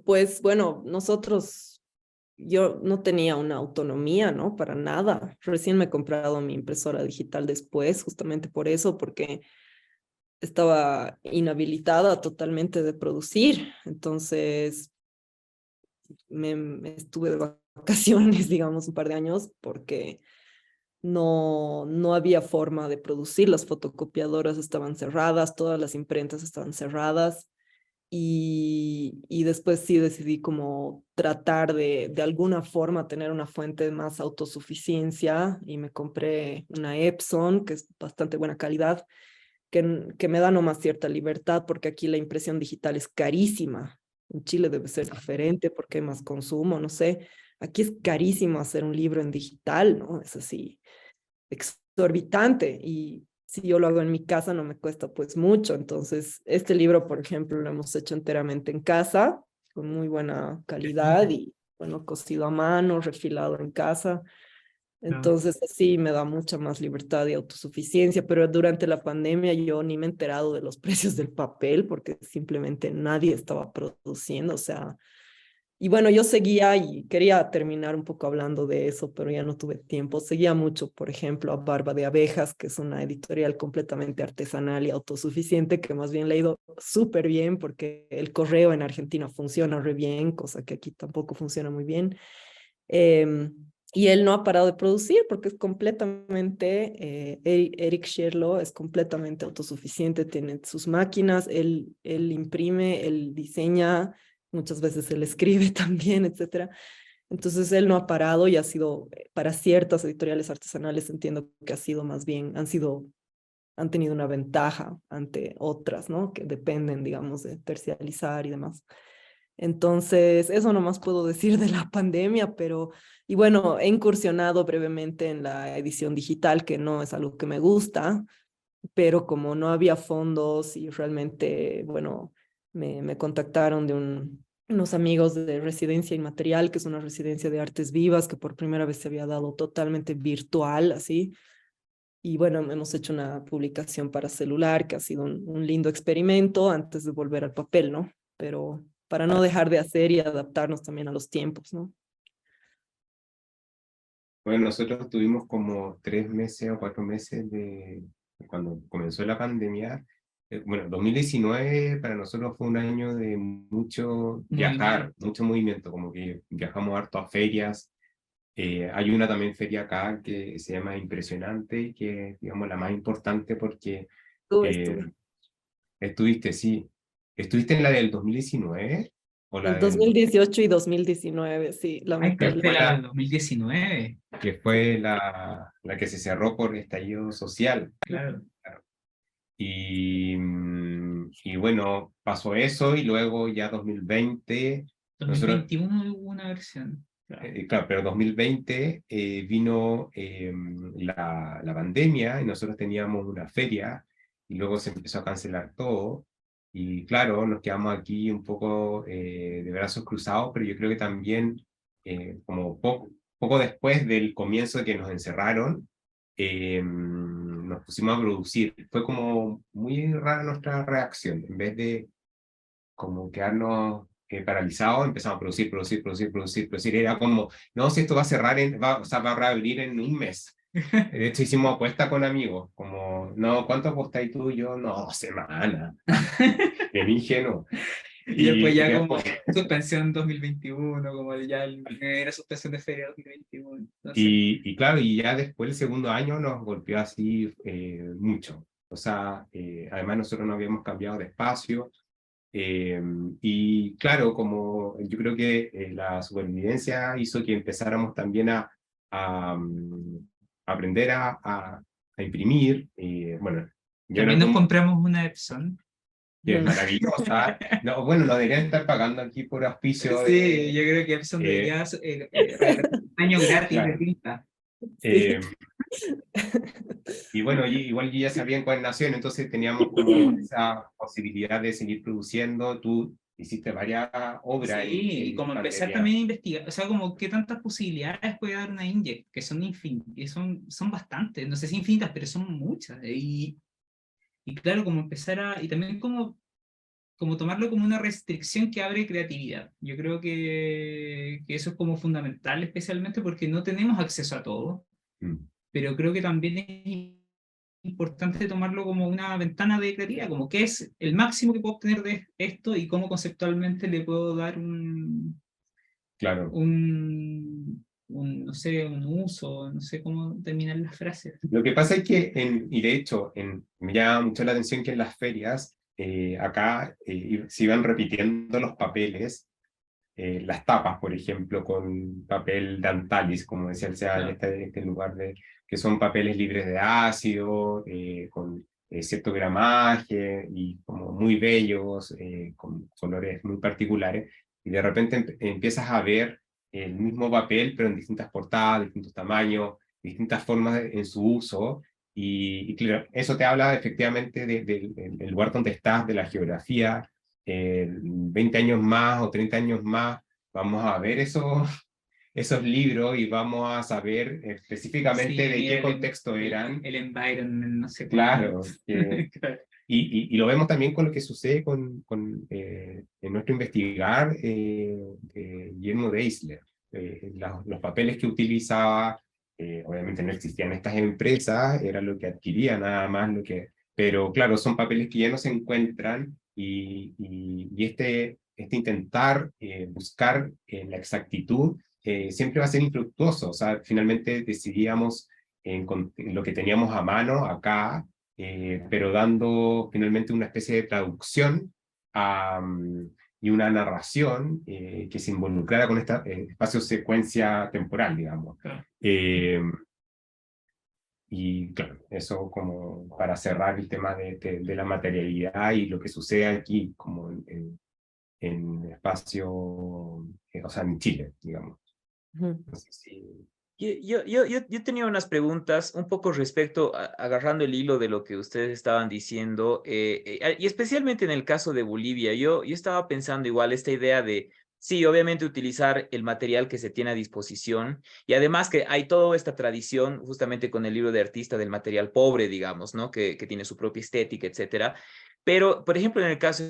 Pues bueno, yo no tenía una autonomía, ¿no? Para nada. Recién me he comprado mi impresora digital después, justamente por eso, porque estaba inhabilitada totalmente de producir. Entonces, me estuve de vacaciones, digamos, un par de años, porque no había forma de producir. Las fotocopiadoras estaban cerradas, todas las imprentas estaban cerradas. Y después sí decidí como tratar de alguna forma tener una fuente de más autosuficiencia y me compré una Epson, que es bastante buena calidad, que me da nomás cierta libertad porque aquí la impresión digital es carísima. En Chile debe ser diferente porque hay más consumo, no sé. Aquí es carísimo hacer un libro en digital, ¿no? Es así, exorbitante. Y si yo lo hago en mi casa no me cuesta pues mucho. Entonces, este libro, por ejemplo, lo hemos hecho enteramente en casa, con muy buena calidad y, bueno, cosido a mano, refilado en casa. Entonces, así me da mucha más libertad y autosuficiencia, pero durante la pandemia yo ni me he enterado de los precios del papel porque simplemente nadie estaba produciendo, o sea, y bueno, yo seguía y quería terminar un poco hablando de eso, pero ya no tuve tiempo. Seguía mucho, por ejemplo, a Barba de Abejas, que es una editorial completamente artesanal y autosuficiente, que más bien le ha ido súper bien porque el correo en Argentina funciona re bien, cosa que aquí tampoco funciona muy bien. Y él no ha parado de producir porque es completamente, Eric Sherlock es completamente autosuficiente, tiene sus máquinas, él imprime, él diseña, muchas veces él escribe también, etcétera. Entonces él no ha parado y ha sido, para ciertas editoriales artesanales entiendo que ha sido más bien, han tenido una ventaja ante otras, ¿no? Que dependen, digamos, de terciarizar y demás. Entonces, eso nomás puedo decir de la pandemia, pero, y bueno, he incursionado brevemente en la edición digital, que no es algo que me gusta, pero como no había fondos y realmente, bueno, me contactaron de unos amigos de Residencia Inmaterial, que es una residencia de artes vivas que por primera vez se había dado totalmente virtual, así. Y bueno, hemos hecho una publicación para celular que ha sido un lindo experimento antes de volver al papel, ¿no? Pero para no dejar de hacer y adaptarnos también a los tiempos, ¿no? Bueno, nosotros tuvimos como 3 meses o 4 meses de cuando comenzó la pandemia. Bueno, 2019 para nosotros fue un año de mucho viajar, mucho movimiento, como que viajamos harto a ferias. Hay una también feria acá que se llama Impresionante, que es, digamos, la más importante porque Estuve. estuviste, sí. ¿Estuviste en la del 2019? ¿O la En del 2018 y 2019, sí, Ay, que fue lamentablemente. la del 2019. que fue la que se cerró por estallido social? Claro. Y bueno, pasó eso y luego ya 2020... 2021 hubo una versión. Claro, pero 2020 vino la pandemia y nosotros teníamos una feria y luego se empezó a cancelar todo. Y claro, nos quedamos aquí un poco de brazos cruzados, pero yo creo que también como poco después del comienzo de que nos encerraron, nos pusimos a producir. Fue como muy rara nuestra reacción. En vez de como quedarnos paralizados, empezamos a producir. Era como, no, si esto va a cerrar, o sea, va a reabrir en un mes. De hecho, hicimos apuesta con amigos, como, no, ¿cuánto apostáis tú y yo? No, semana. Bien ingenuo. Y después ya como suspensión 2021, como ya era suspensión de feria 2021. Entonces... Y claro, y ya después el segundo año nos golpeó así mucho. O sea, además nosotros no habíamos cambiado de espacio. Y claro, como yo creo que la supervivencia hizo que empezáramos también a aprender a imprimir. Bueno, yo también nos compramos una Epson. Que es maravillosa. No, bueno, no deberían estar pagando aquí por auspicio. Sí, yo creo que Epson debería un año gratis de tinta. Y bueno, igual yo ya sabía en cuál nación, entonces teníamos como esa posibilidad de seguir produciendo. Tú hiciste varias obras. Sí, y como empezar también a investigar, o sea, como qué tantas posibilidades puede dar una inkjet, que son infinitas, son bastantes, no sé si infinitas, pero son muchas. Y claro, como empezar a, y también como tomarlo como una restricción que abre creatividad. Yo creo que eso es como fundamental, especialmente porque no tenemos acceso a todo, pero creo que también es importante tomarlo como una ventana de creatividad, como qué es el máximo que puedo obtener de esto y cómo conceptualmente le puedo dar claro. no sé, un uso, no sé cómo terminar las frases. Lo que pasa es que, y de hecho, me llama mucho la atención que en las ferias, acá se iban repitiendo los papeles, las tapas, por ejemplo, con papel Dantalis, como decía el SEA, en este lugar, que son papeles libres de ácido, con cierto gramaje y como muy bellos, con colores muy particulares, y de repente empiezas a ver el mismo papel, pero en distintas portadas, distintos tamaños, distintas formas en su uso, y claro, eso te habla efectivamente del lugar donde estás, de la geografía. 20 años más o 30 años más, vamos a ver esos libros y vamos a saber específicamente de qué contexto eran. El environment, no sé. Claro. Y lo vemos también con lo que sucede en nuestro investigar Guillermo Deisler. Los papeles que utilizaba, obviamente no existían estas empresas, era lo que adquiría nada más, pero claro, son papeles que ya no se encuentran y este intentar buscar la exactitud siempre va a ser infructuoso. O sea, finalmente decidíamos en lo que teníamos a mano acá, pero dando finalmente una especie de traducción y una narración que se involucrara con esta espacio-secuencia temporal, digamos. Y claro, eso como para cerrar el tema de la materialidad y lo que sucede aquí como en espacio, o sea, en Chile, digamos. No sé si... Yo tenía unas preguntas un poco respecto, agarrando el hilo de lo que ustedes estaban diciendo, y especialmente en el caso de Bolivia. Yo estaba pensando igual esta idea de, sí, obviamente utilizar el material que se tiene a disposición, y además que hay toda esta tradición justamente con el libro de artista del material pobre, digamos, ¿no? Que tiene su propia estética, etcétera. Pero, por ejemplo, en el caso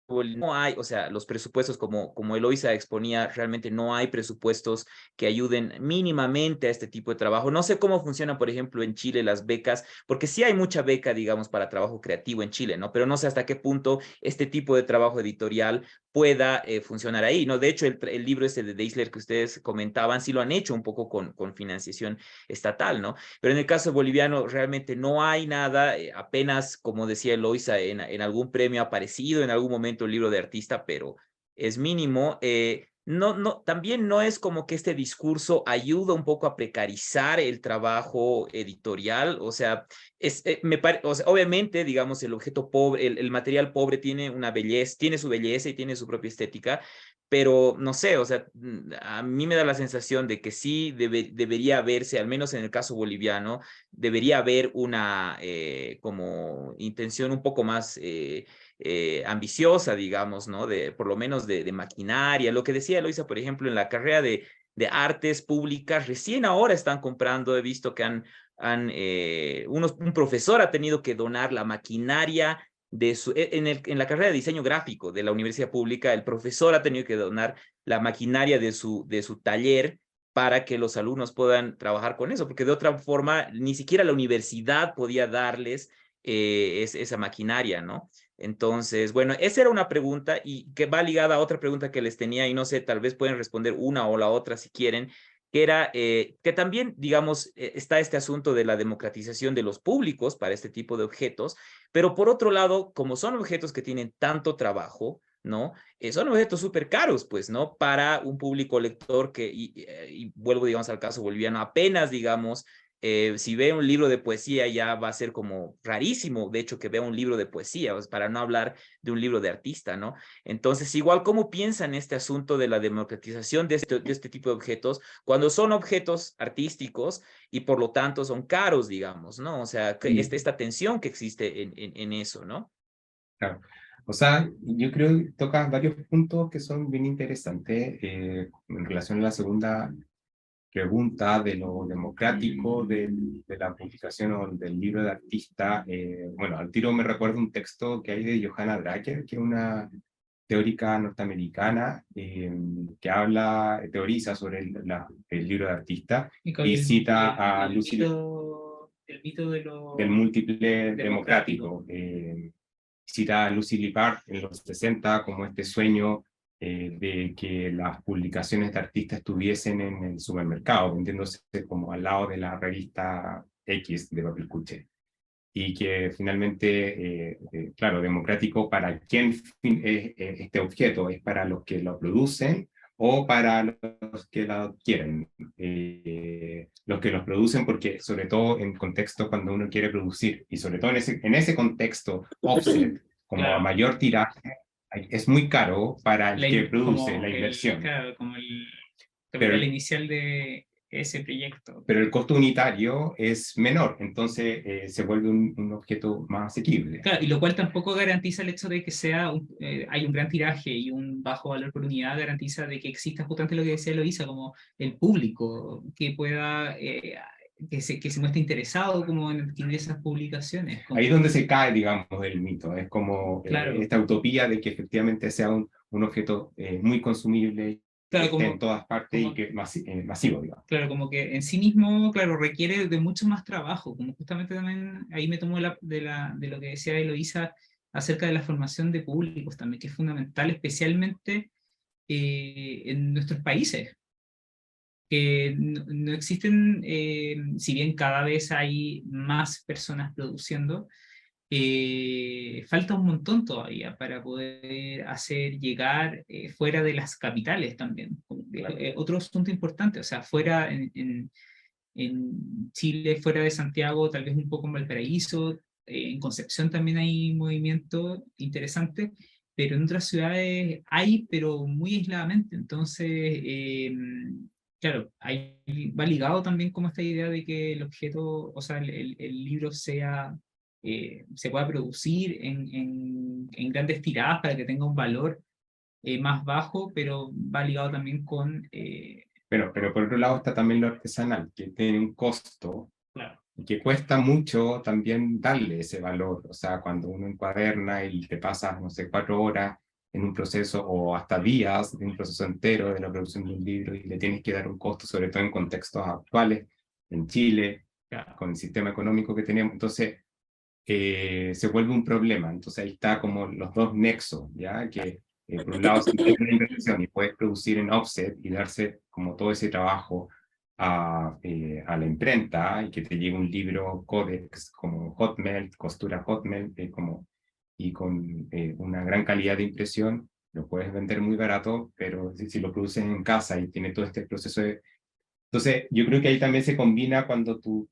no hay, o sea, los presupuestos como Eloisa exponía, realmente no hay presupuestos que ayuden mínimamente a este tipo de trabajo. No sé cómo funciona, por ejemplo, en Chile las becas, porque sí hay mucha beca, digamos, para trabajo creativo en Chile, ¿no? Pero no sé hasta qué punto este tipo de trabajo editorial pueda funcionar ahí, ¿no? De hecho, el libro este de Deisler que ustedes comentaban, sí lo han hecho un poco con financiación estatal, ¿no? Pero en el caso boliviano realmente no hay nada, apenas, como decía Eloisa, en algún premio ha aparecido en algún momento el libro de artista, pero es mínimo. también no es como que este discurso ayuda un poco a precarizar el trabajo editorial, o sea, o sea, obviamente, digamos, el objeto pobre, el material pobre tiene una belleza, tiene su belleza y tiene su propia estética, pero no sé, o sea, a mí me da la sensación de que sí debería verse, al menos en el caso boliviano, debería haber una como intención un poco más ambiciosa, digamos, ¿no? Por lo menos de maquinaria. Lo que decía Eloisa, por ejemplo, en la carrera de artes públicas, recién ahora están comprando, he visto que un profesor ha tenido que donar la maquinaria en la carrera de diseño gráfico de la universidad pública, el profesor ha tenido que donar la maquinaria de su taller para que los alumnos puedan trabajar con eso, porque de otra forma ni siquiera la universidad podía darles esa maquinaria, ¿no? Entonces, bueno, esa era una pregunta y que va ligada a otra pregunta que les tenía y no sé, tal vez pueden responder una o la otra si quieren, que era que también, digamos, está este asunto de la democratización de los públicos para este tipo de objetos, pero por otro lado, como son objetos que tienen tanto trabajo, ¿no? Son objetos súper caros, pues, ¿no? Para un público lector y vuelvo, digamos, al caso boliviano, apenas, digamos, si ve un libro de poesía ya va a ser como rarísimo, de hecho, que vea un libro de poesía, pues, para no hablar de un libro de artista, ¿no? Entonces, igual, ¿cómo piensan este asunto de la democratización de este tipo de objetos cuando son objetos artísticos y por lo tanto son caros, digamos, ¿no? O sea, esta tensión que existe en eso, ¿no? Claro. O sea, yo creo que tocas varios puntos que son bien interesantes en relación a la segunda pregunta de lo democrático de la publicación o del libro de artista. Bueno, al tiro me recuerdo un texto que hay de Johanna Dracker, que es una teórica norteamericana que teoriza sobre el libro de artista y cita a Lucy el mito del múltiple democrático. Cita a Lucy Lippard en los 60 como este sueño de que las publicaciones de artistas estuviesen en el supermercado, vendiéndose como al lado de la revista X de papel cuché. Y que finalmente, claro, democrático para quién es este objeto, es para los que lo producen o para los que lo quieren. Los que los producen, porque sobre todo en contexto cuando uno quiere producir, y sobre todo en ese contexto offset, como claro, a mayor tiraje, es muy caro para el que produce la inversión. Claro, como el Pero capital inicial de ese proyecto. Pero el costo unitario es menor, entonces se vuelve un objeto más asequible. Claro, y lo cual tampoco garantiza el hecho de que hay un gran tiraje y un bajo valor por unidad, garantiza de que exista justamente lo que decía Eloisa, como el público que pueda, que se muestre interesado como en adquirir esas publicaciones. Como... Ahí es donde se cae, digamos, el mito, es como claro, esta utopía de que efectivamente sea un objeto muy consumible, claro, que esté en todas partes y que masivo, digamos. Claro, como que en sí mismo, claro, requiere de mucho más trabajo, como justamente también ahí me tomo de lo que decía Eloisa acerca de la formación de públicos también, que es fundamental, especialmente en nuestros países, que no existen, si bien cada vez hay más personas produciendo, falta un montón todavía para poder hacer llegar fuera de las capitales también. Otro asunto importante, o sea, fuera en Chile, fuera de Santiago, tal vez un poco en Valparaíso, en Concepción también hay movimiento interesante, pero en otras ciudades hay, pero muy aisladamente. Entonces, claro, va ligado también como esta idea de que el objeto, o sea, el libro se pueda producir en grandes tiradas para que tenga un valor más bajo, pero va ligado también con... Pero por otro lado está también lo artesanal, que tiene un costo, claro, y que cuesta mucho también darle ese valor. O sea, cuando uno encuaderna y te pasas, no sé, 4 horas en un proceso o hasta días de un proceso entero de la producción de un libro y le tienes que dar un costo, sobre todo en contextos actuales, en Chile, con el sistema económico que tenemos. Entonces, se vuelve un problema. Entonces ahí está como los dos nexos, ¿ya? Que por un lado si tienes una inversión y puedes producir en offset y darse como todo ese trabajo a la imprenta y que te llegue un libro códex como Hotmail, costura Hotmail, y con una gran calidad de impresión, lo puedes vender muy barato, pero si lo produces en casa y tiene todo este proceso de... Entonces, yo creo que ahí también se combina cuando tu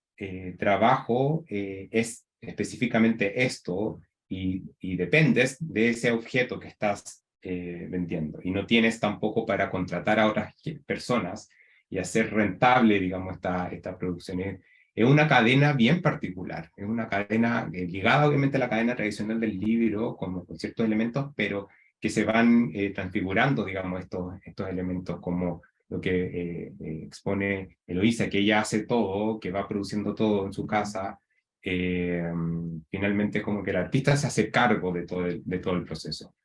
trabajo es específicamente esto y dependes de ese objeto que estás vendiendo y no tienes tampoco para contratar a otras personas y hacer rentable, digamos, esta producción. Es una cadena bien particular, es una cadena ligada obviamente a la cadena tradicional del libro, como con ciertos elementos, pero que se van transfigurando, digamos, estos elementos como lo que expone Eloísa, que ella hace todo, que va produciendo todo en su casa. Finalmente como que el artista se hace cargo de todo el proceso.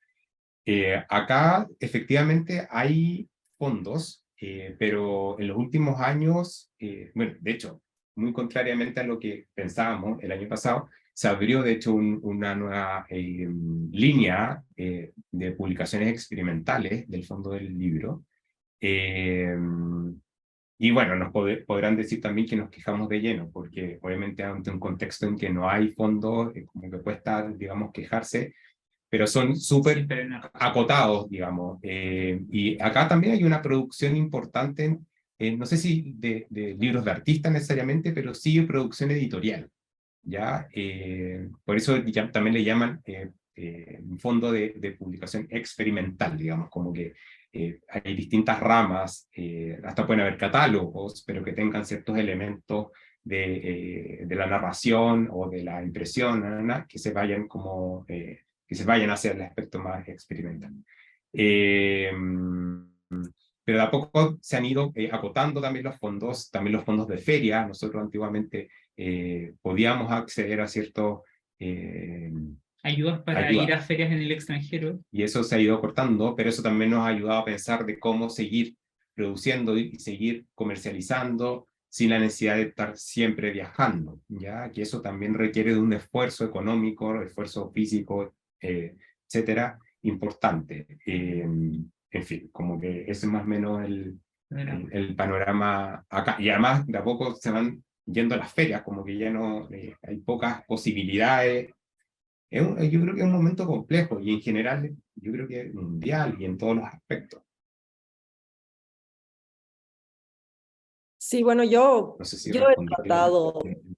Acá efectivamente hay fondos, pero en los últimos años, bueno, de hecho, muy contrariamente a lo que pensábamos el año pasado, se abrió de hecho una nueva línea de publicaciones experimentales del Fondo del Libro. Y bueno, podrán decir también que nos quejamos de lleno, porque obviamente ante un contexto en que no hay fondos, como que cuesta, digamos, quejarse, pero son súper acotados, digamos. Y acá también hay una producción importante, no sé si de libros de artistas necesariamente, pero sí de producción editorial, ¿ya? Por eso también le llaman un fondo de publicación experimental, digamos, como que hay distintas ramas, hasta pueden haber catálogos, pero que tengan ciertos elementos de la narración o de la impresión, ¿no? Que se vayan como... que se vayan hacia el aspecto más experimental. Pero de a poco se han ido acotando también los fondos de feria. Nosotros antiguamente podíamos acceder a ciertos... ayudas para ir a ferias en el extranjero. Y eso se ha ido cortando, pero eso también nos ha ayudado a pensar de cómo seguir produciendo y seguir comercializando sin la necesidad de estar siempre viajando, ¿ya? Que eso también requiere de un esfuerzo económico, esfuerzo físico, etcétera, importante. En fin, como que ese es más o menos el panorama acá. Y además, de a poco se van yendo a las ferias, como que ya no hay pocas posibilidades. Yo creo que es un momento complejo y en general yo creo que es mundial y en todos los aspectos. Sí, bueno, yo No sé si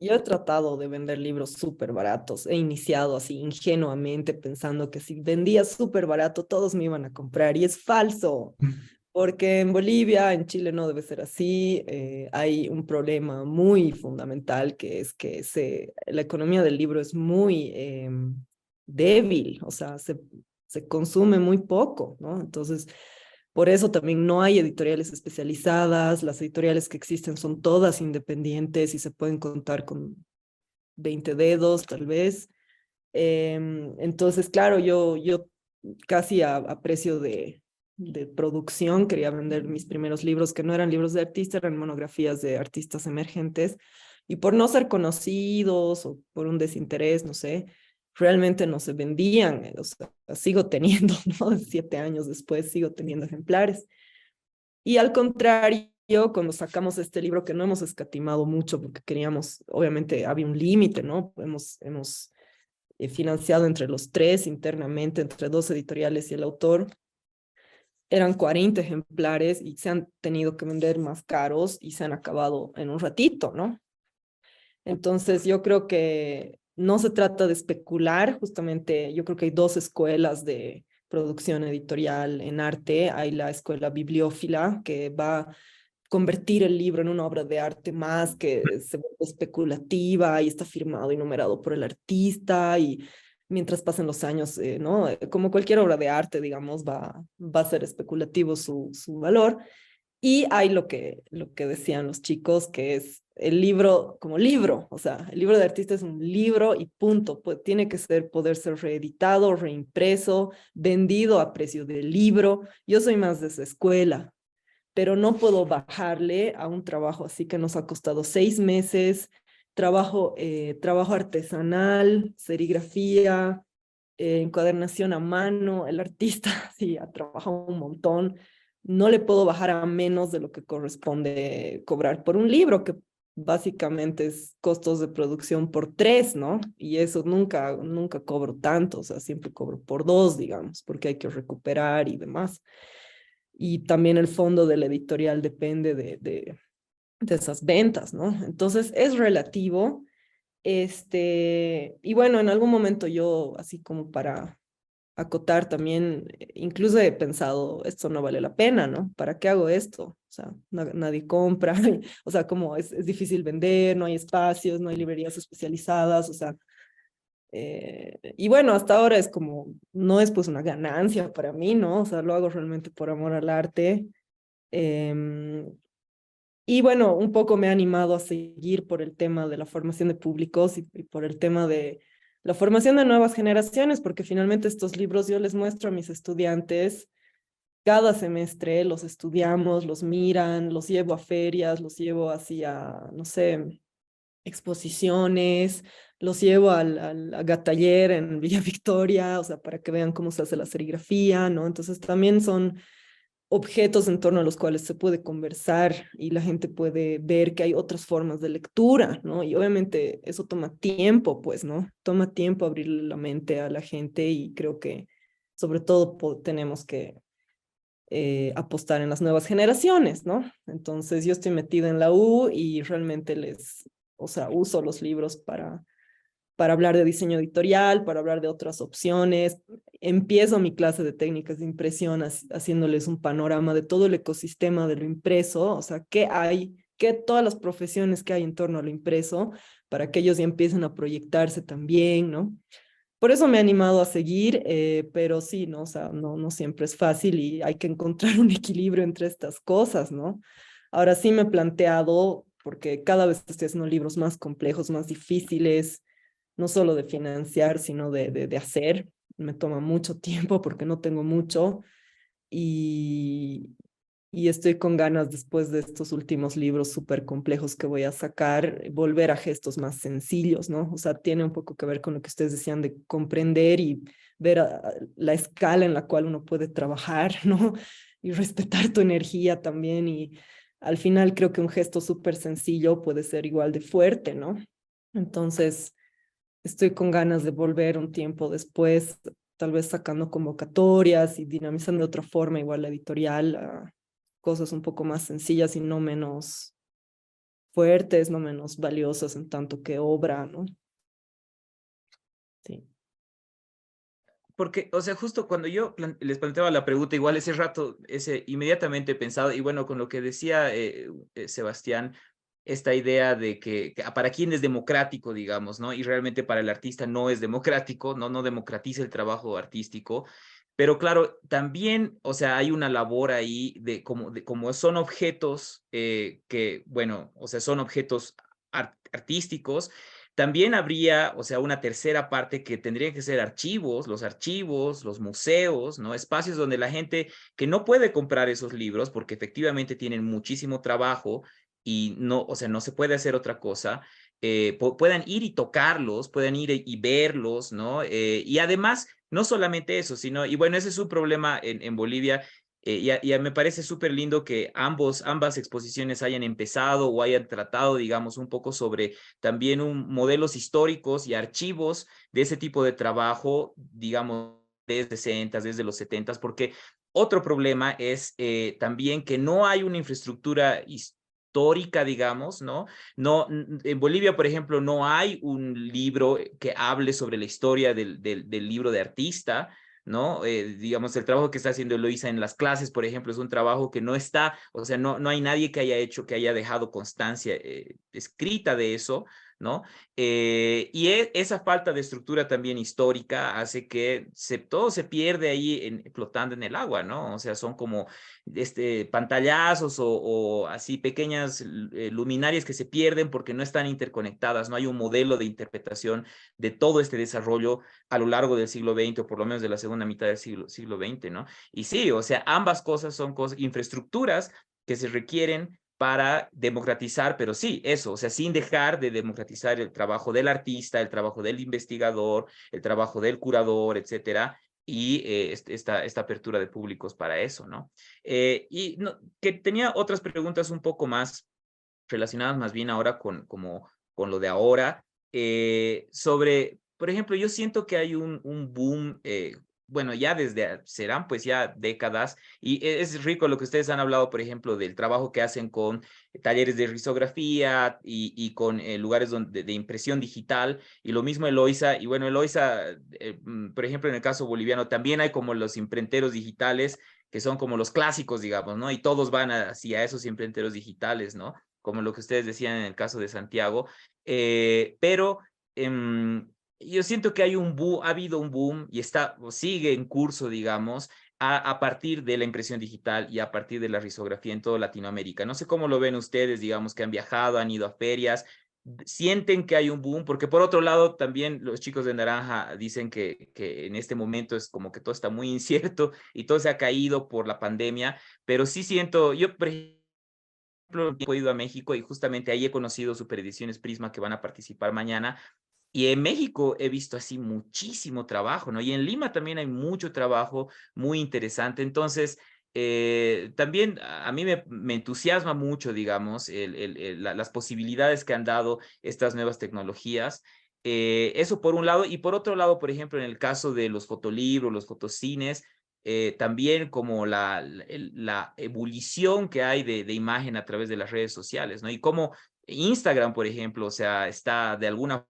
he tratado de vender libros súper baratos. He iniciado así ingenuamente pensando que si vendía súper barato todos me iban a comprar y es falso, porque en Bolivia, en Chile no debe ser así. Hay un problema muy fundamental que es que la economía del libro es muy débil, o sea, se consume muy poco, ¿no? Entonces... Por eso también no hay editoriales especializadas, las editoriales que existen son todas independientes y se pueden contar con 20 dedos tal vez. Entonces, claro, yo casi a precio de producción quería vender mis primeros libros, que no eran libros de artista, eran monografías de artistas emergentes. Y por no ser conocidos o por un desinterés, no sé, realmente no se vendían. O sea, sigo teniendo, ¿no? 7 años después sigo teniendo ejemplares. Y al contrario, cuando sacamos este libro que no hemos escatimado mucho porque queríamos, obviamente había un límite, ¿no? Hemos financiado entre los tres internamente, entre dos editoriales y el autor. Eran 40 ejemplares y se han tenido que vender más caros y se han acabado en un ratito, ¿no? Entonces yo creo que no se trata de especular, justamente yo creo que hay dos escuelas de producción editorial en arte. Hay la escuela bibliófila que va a convertir el libro en una obra de arte más que se vuelve especulativa y está firmado y numerado por el artista y mientras pasen los años, ¿no? Como cualquier obra de arte, digamos, va a ser especulativo su valor. Y hay lo que decían los chicos, que es el libro como libro, o sea, el libro de artista es un libro y punto, pues tiene que poder ser reeditado, reimpreso, vendido a precio del libro. Yo soy más de esa escuela, pero no puedo bajarle a un trabajo así que nos ha costado 6 meses, trabajo artesanal, serigrafía, encuadernación a mano. El artista sí ha trabajado un montón. No le puedo bajar a menos de lo que corresponde cobrar por un libro, que básicamente es costos de producción por 3, ¿no? Y eso nunca cobro tanto, o sea, siempre cobro por 2, digamos, porque hay que recuperar y demás. Y también el fondo de la editorial depende de esas ventas, ¿no? Entonces es relativo. Y bueno, en algún momento yo, así como para acotar también, incluso he pensado, esto no vale la pena, ¿no? ¿Para qué hago esto? O sea, nadie compra, o sea, como es difícil vender, no hay espacios, no hay librerías especializadas, o sea, y bueno, hasta ahora es como, no es pues una ganancia para mí, ¿no? O sea, lo hago realmente por amor al arte. Em, y bueno, un poco me ha animado a seguir por el tema de la formación de públicos y por el tema de la formación de nuevas generaciones, porque finalmente estos libros yo les muestro a mis estudiantes cada semestre, los estudiamos, los miran, los llevo a ferias, los llevo hacia, no sé, exposiciones, los llevo a Gataller en Villa Victoria, o sea, para que vean cómo se hace la serigrafía, ¿no? Entonces también son objetos en torno a los cuales se puede conversar y la gente puede ver que hay otras formas de lectura, ¿no? Y obviamente eso toma tiempo, pues, ¿no? Toma tiempo abrirle la mente a la gente y creo que sobre todo tenemos que apostar en las nuevas generaciones, ¿no? Entonces yo estoy metida en la U y realmente o sea, uso los libros para hablar de diseño editorial, para hablar de otras opciones. Empiezo mi clase de técnicas de impresión haciéndoles un panorama de todo el ecosistema de lo impreso, o sea, qué hay, qué todas las profesiones que hay en torno a lo impreso, para que ellos ya empiecen a proyectarse también, ¿no? Por eso me he animado a seguir, pero sí, ¿no? O sea, no siempre es fácil y hay que encontrar un equilibrio entre estas cosas, ¿no? Ahora sí me he planteado, porque cada vez estoy haciendo libros más complejos, más difíciles, no solo de financiar, sino de hacer. Me toma mucho tiempo porque no tengo mucho y, y estoy con ganas después de estos últimos libros súper complejos que voy a sacar, volver a gestos más sencillos, ¿no? O sea, tiene un poco que ver con lo que ustedes decían de comprender y ver la escala en la cual uno puede trabajar, ¿no? Y respetar tu energía también y al final creo que un gesto súper sencillo puede ser igual de fuerte, ¿no? Entonces, estoy con ganas de volver un tiempo después, tal vez sacando convocatorias y dinamizando de otra forma, igual la editorial, cosas un poco más sencillas y no menos fuertes, no menos valiosas en tanto que obra, ¿no? Sí. Porque, o sea, justo cuando yo les planteaba la pregunta, igual ese rato, inmediatamente he pensado, y bueno, con lo que decía Sebastián, esta idea de que para quién es democrático, digamos, ¿no? Y realmente para el artista no es democrático, no democratiza el trabajo artístico, pero claro, también, o sea, hay una labor ahí de como son objetos que, bueno, o sea, son objetos artísticos. También habría, o sea, una tercera parte que tendrían que ser archivos, los museos, ¿no? Espacios donde la gente que no puede comprar esos libros porque efectivamente tienen muchísimo trabajo y no, o sea, no se puede hacer otra cosa, puedan ir y tocarlos, puedan ir y verlos, ¿no? Y además, no solamente eso, sino, y bueno, ese es un problema en Bolivia. Ya me parece súper lindo que ambas exposiciones hayan empezado o hayan tratado, digamos, un poco sobre también modelos históricos y archivos de ese tipo de trabajo, digamos, desde 60, desde los 70, porque otro problema es también que no hay una infraestructura histórica, digamos, ¿no? En Bolivia, por ejemplo, no hay un libro que hable sobre la historia del libro de artista, ¿no? Digamos, el trabajo que está haciendo Eloisa en las clases, por ejemplo, es un trabajo que no está, o sea, no hay nadie que haya hecho, que haya dejado constancia escrita de eso, ¿no? Y esa falta de estructura también histórica hace que todo se pierde ahí flotando en el agua, ¿no? O sea, son como pantallazos o así pequeñas luminarias que se pierden porque no están interconectadas, no hay un modelo de interpretación de todo este desarrollo a lo largo del siglo XX o por lo menos de la segunda mitad del siglo XX, ¿no? Y sí, o sea, ambas cosas son infraestructuras que se requieren para democratizar, pero sí, eso, o sea, sin dejar de democratizar el trabajo del artista, el trabajo del investigador, el trabajo del curador, etcétera, y esta apertura de públicos para eso, ¿no? Y que tenía otras preguntas un poco más relacionadas más bien ahora con lo de ahora, sobre, por ejemplo, yo siento que hay un boom, bueno, ya serán pues ya décadas, y es rico lo que ustedes han hablado, por ejemplo, del trabajo que hacen con talleres de risografía y con lugares de impresión digital, y lo mismo Eloisa, y bueno, Eloisa, por ejemplo, en el caso boliviano, también hay como los imprenteros digitales, que son como los clásicos, digamos, ¿no? Y todos van hacia esos imprenteros digitales, ¿no? Como lo que ustedes decían en el caso de Santiago, pero yo siento que ha habido un boom y sigue en curso, digamos, a partir de la impresión digital y a partir de la risografía en toda Latinoamérica. No sé cómo lo ven ustedes, digamos, que han viajado, han ido a ferias, sienten que hay un boom, porque por otro lado también los chicos de Naranja dicen que en este momento es como que todo está muy incierto y todo se ha caído por la pandemia, pero sí siento, yo por ejemplo, he ido a México y justamente ahí he conocido Superediciones Prisma que van a participar mañana. Y en México he visto así muchísimo trabajo, ¿no? Y en Lima también hay mucho trabajo muy interesante. Entonces, también a mí me entusiasma mucho, digamos, las posibilidades que han dado estas nuevas tecnologías. Eso por un lado. Y por otro lado, por ejemplo, en el caso de los fotolibros, los fotocines, también como la ebullición que hay de imagen a través de las redes sociales, ¿no? Y como Instagram, por ejemplo, o sea, está de alguna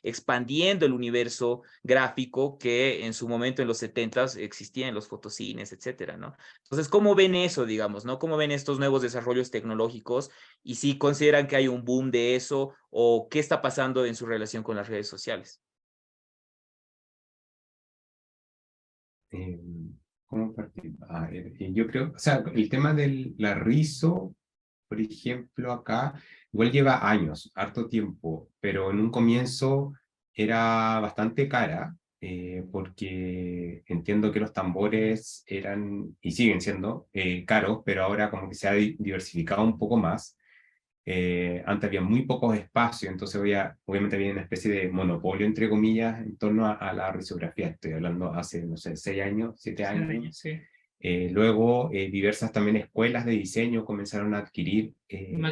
expandiendo el universo gráfico que en su momento en los 70s existía en los fotocines, etcétera, ¿no? Entonces, ¿cómo ven eso, digamos, no? ¿Cómo ven estos nuevos desarrollos tecnológicos y si consideran que hay un boom de eso o qué está pasando en su relación con las redes sociales? Eh, ¿Cómo partir? A ver, yo creo, o sea, el tema de la rizo, por ejemplo, acá, igual lleva años, harto tiempo, pero en un comienzo era bastante cara, porque entiendo que los tambores eran y siguen siendo caros, pero ahora como que se ha diversificado un poco más. Antes había muy pocos espacios, entonces obviamente había una especie de monopolio, entre comillas, en torno a la risografía. Estoy hablando hace, no sé, 6 años, 7 años. Sí. Luego, diversas también escuelas de diseño comenzaron a adquirir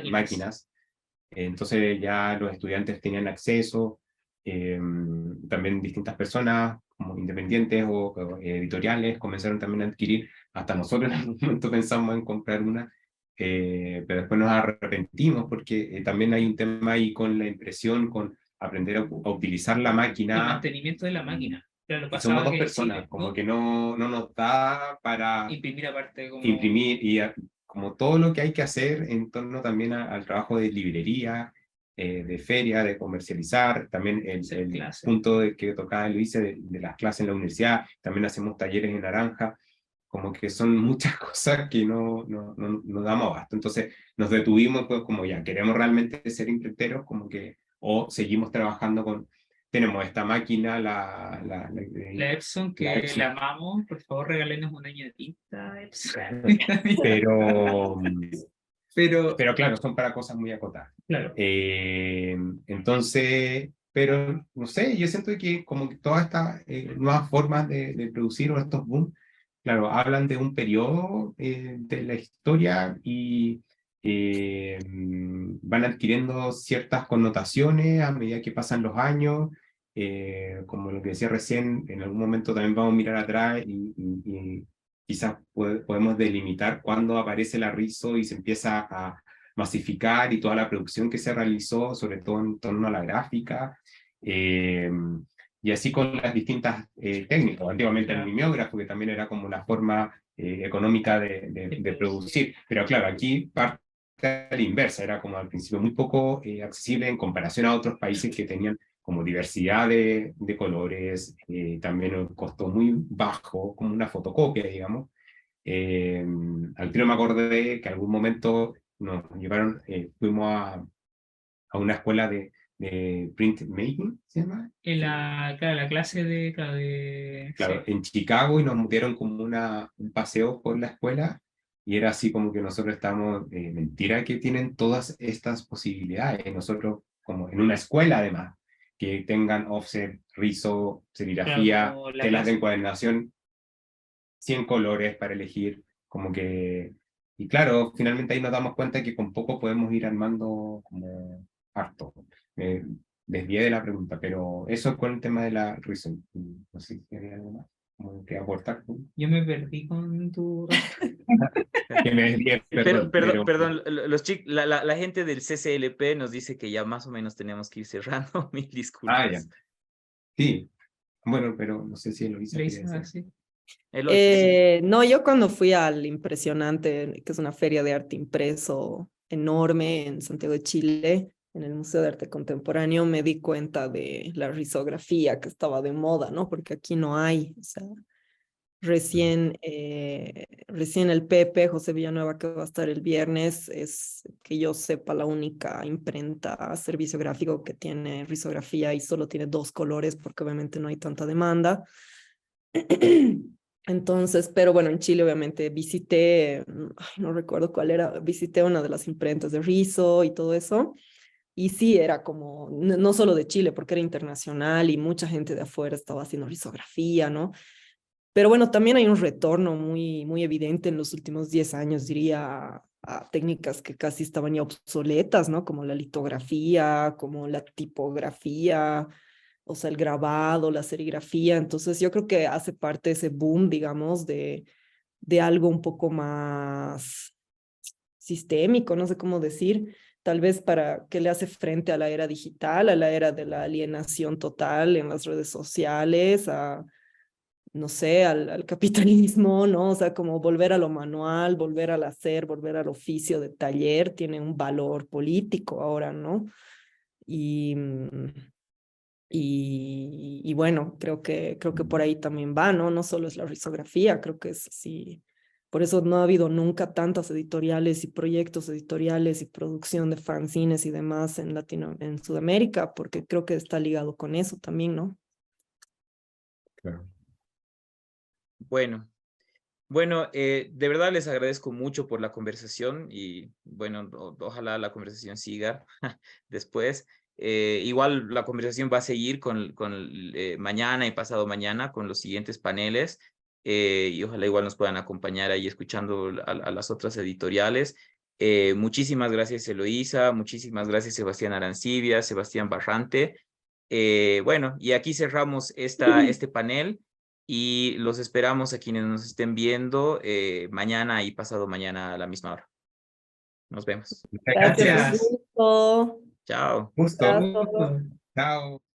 máquinas. Entonces ya los estudiantes tenían acceso, también distintas personas, como independientes o editoriales, comenzaron también a adquirir. Hasta nosotros en algún momento pensamos en comprar una, pero después nos arrepentimos porque también hay un tema ahí con la impresión, con aprender a utilizar la máquina. El mantenimiento de la máquina. Claro, Y somos dos que personas, sí, como que no nos da para imprimir aparte como... imprimir y como todo lo que hay que hacer en torno también al trabajo de librería, de feria, de comercializar, también el punto que tocaba Luis de las clases en la universidad, también hacemos talleres en Naranja, como que son muchas cosas que no damos abasto. Entonces nos detuvimos, pues como ya queremos realmente ser imprenteros, como que, o seguimos trabajando con, tenemos esta máquina, la Epson, que la amamos, por favor regálenos un año de tinta, Epson. Pero claro, son para cosas muy acotadas. Claro. Entonces, pero no sé, yo siento que como que todas estas nuevas formas de producir o estos boom, claro, hablan de un periodo de la historia y van adquiriendo ciertas connotaciones a medida que pasan los años. Como lo que decía recién, en algún momento también vamos a mirar atrás y quizás podemos delimitar cuándo aparece la rizo y se empieza a masificar y toda la producción que se realizó, sobre todo en torno a la gráfica, y así con las distintas técnicas. Antiguamente el mimeógrafo, que también era como una forma económica de producir, pero claro, aquí parte a la inversa, era como al principio muy poco accesible en comparación a otros países que tenían como diversidad de colores, también un costo muy bajo, como una fotocopia, digamos. Al tiro me acordé que algún momento nos llevaron, fuimos a una escuela de printmaking, ¿se llama? Claro, la clase de... Claro, en Chicago, y nos dieron como un paseo por la escuela, y era así como que nosotros estábamos, mentira que tienen todas estas posibilidades, nosotros como en una escuela además, que tengan offset, rizo, serigrafía, claro, telas de encuadernación, 100 colores para elegir, como que y claro, finalmente ahí nos damos cuenta que con poco podemos ir armando como harto. Me desvié de la pregunta, pero eso con el tema de la Reason. No sé si había algo más como que aportar. Yo me perdí con tu... Que me desvié, Pero, perdón. perdón, la gente del CCLP nos dice que ya más o menos tenemos que ir cerrando. Mil Ah, ya. disculpas. Sí. Bueno, pero no sé si Eloisa Le quería hice decir. así. Eloy, sí. No, yo cuando fui al Impresionante, que es una feria de arte impreso enorme en Santiago de Chile, en el Museo de Arte Contemporáneo, me di cuenta de la risografía que estaba de moda, ¿no? Porque aquí no hay, o sea, recién el Pepe, José Villanueva, que va a estar el viernes, es que yo sepa la única imprenta, servicio gráfico que tiene risografía y solo tiene 2 colores porque obviamente no hay tanta demanda. Entonces, pero bueno, en Chile obviamente visité, no recuerdo cuál era, visité una de las imprentas de Rizo y todo eso. Y sí, era como, no solo de Chile, porque era internacional y mucha gente de afuera estaba haciendo risografía, ¿no? Pero bueno, también hay un retorno muy, muy evidente en los últimos 10 años, diría, a técnicas que casi estaban ya obsoletas, ¿no? Como la litografía, como la tipografía, o sea, el grabado, la serigrafía. Entonces yo creo que hace parte de ese boom, digamos, de algo un poco más sistémico, no sé cómo decir, tal vez para que le hace frente a la era digital, a la era de la alienación total en las redes sociales, a no sé, al capitalismo, ¿no? O sea, como volver a lo manual, volver al hacer, volver al oficio de taller, tiene un valor político ahora, ¿no? Y, y bueno, creo que por ahí también va, ¿no? No solo es la risografía, creo que es así. Por eso no ha habido nunca tantas editoriales y proyectos editoriales y producción de fanzines y demás en en Sudamérica, porque creo que está ligado con eso también, ¿no? Claro. Bueno, de verdad les agradezco mucho por la conversación y bueno, ojalá la conversación siga después. Igual la conversación va a seguir con mañana y pasado mañana con los siguientes paneles y ojalá igual nos puedan acompañar ahí escuchando a las otras editoriales. Muchísimas gracias Eloísa, muchísimas gracias Sebastián Arancibia, Sebastián Barrante. Bueno, y aquí cerramos este panel. Y los esperamos a quienes nos estén viendo mañana y pasado mañana a la misma hora. Nos vemos. Muchas Gracias, un Gracias. gusto. Chao. Gusto. Abrazo. Chao.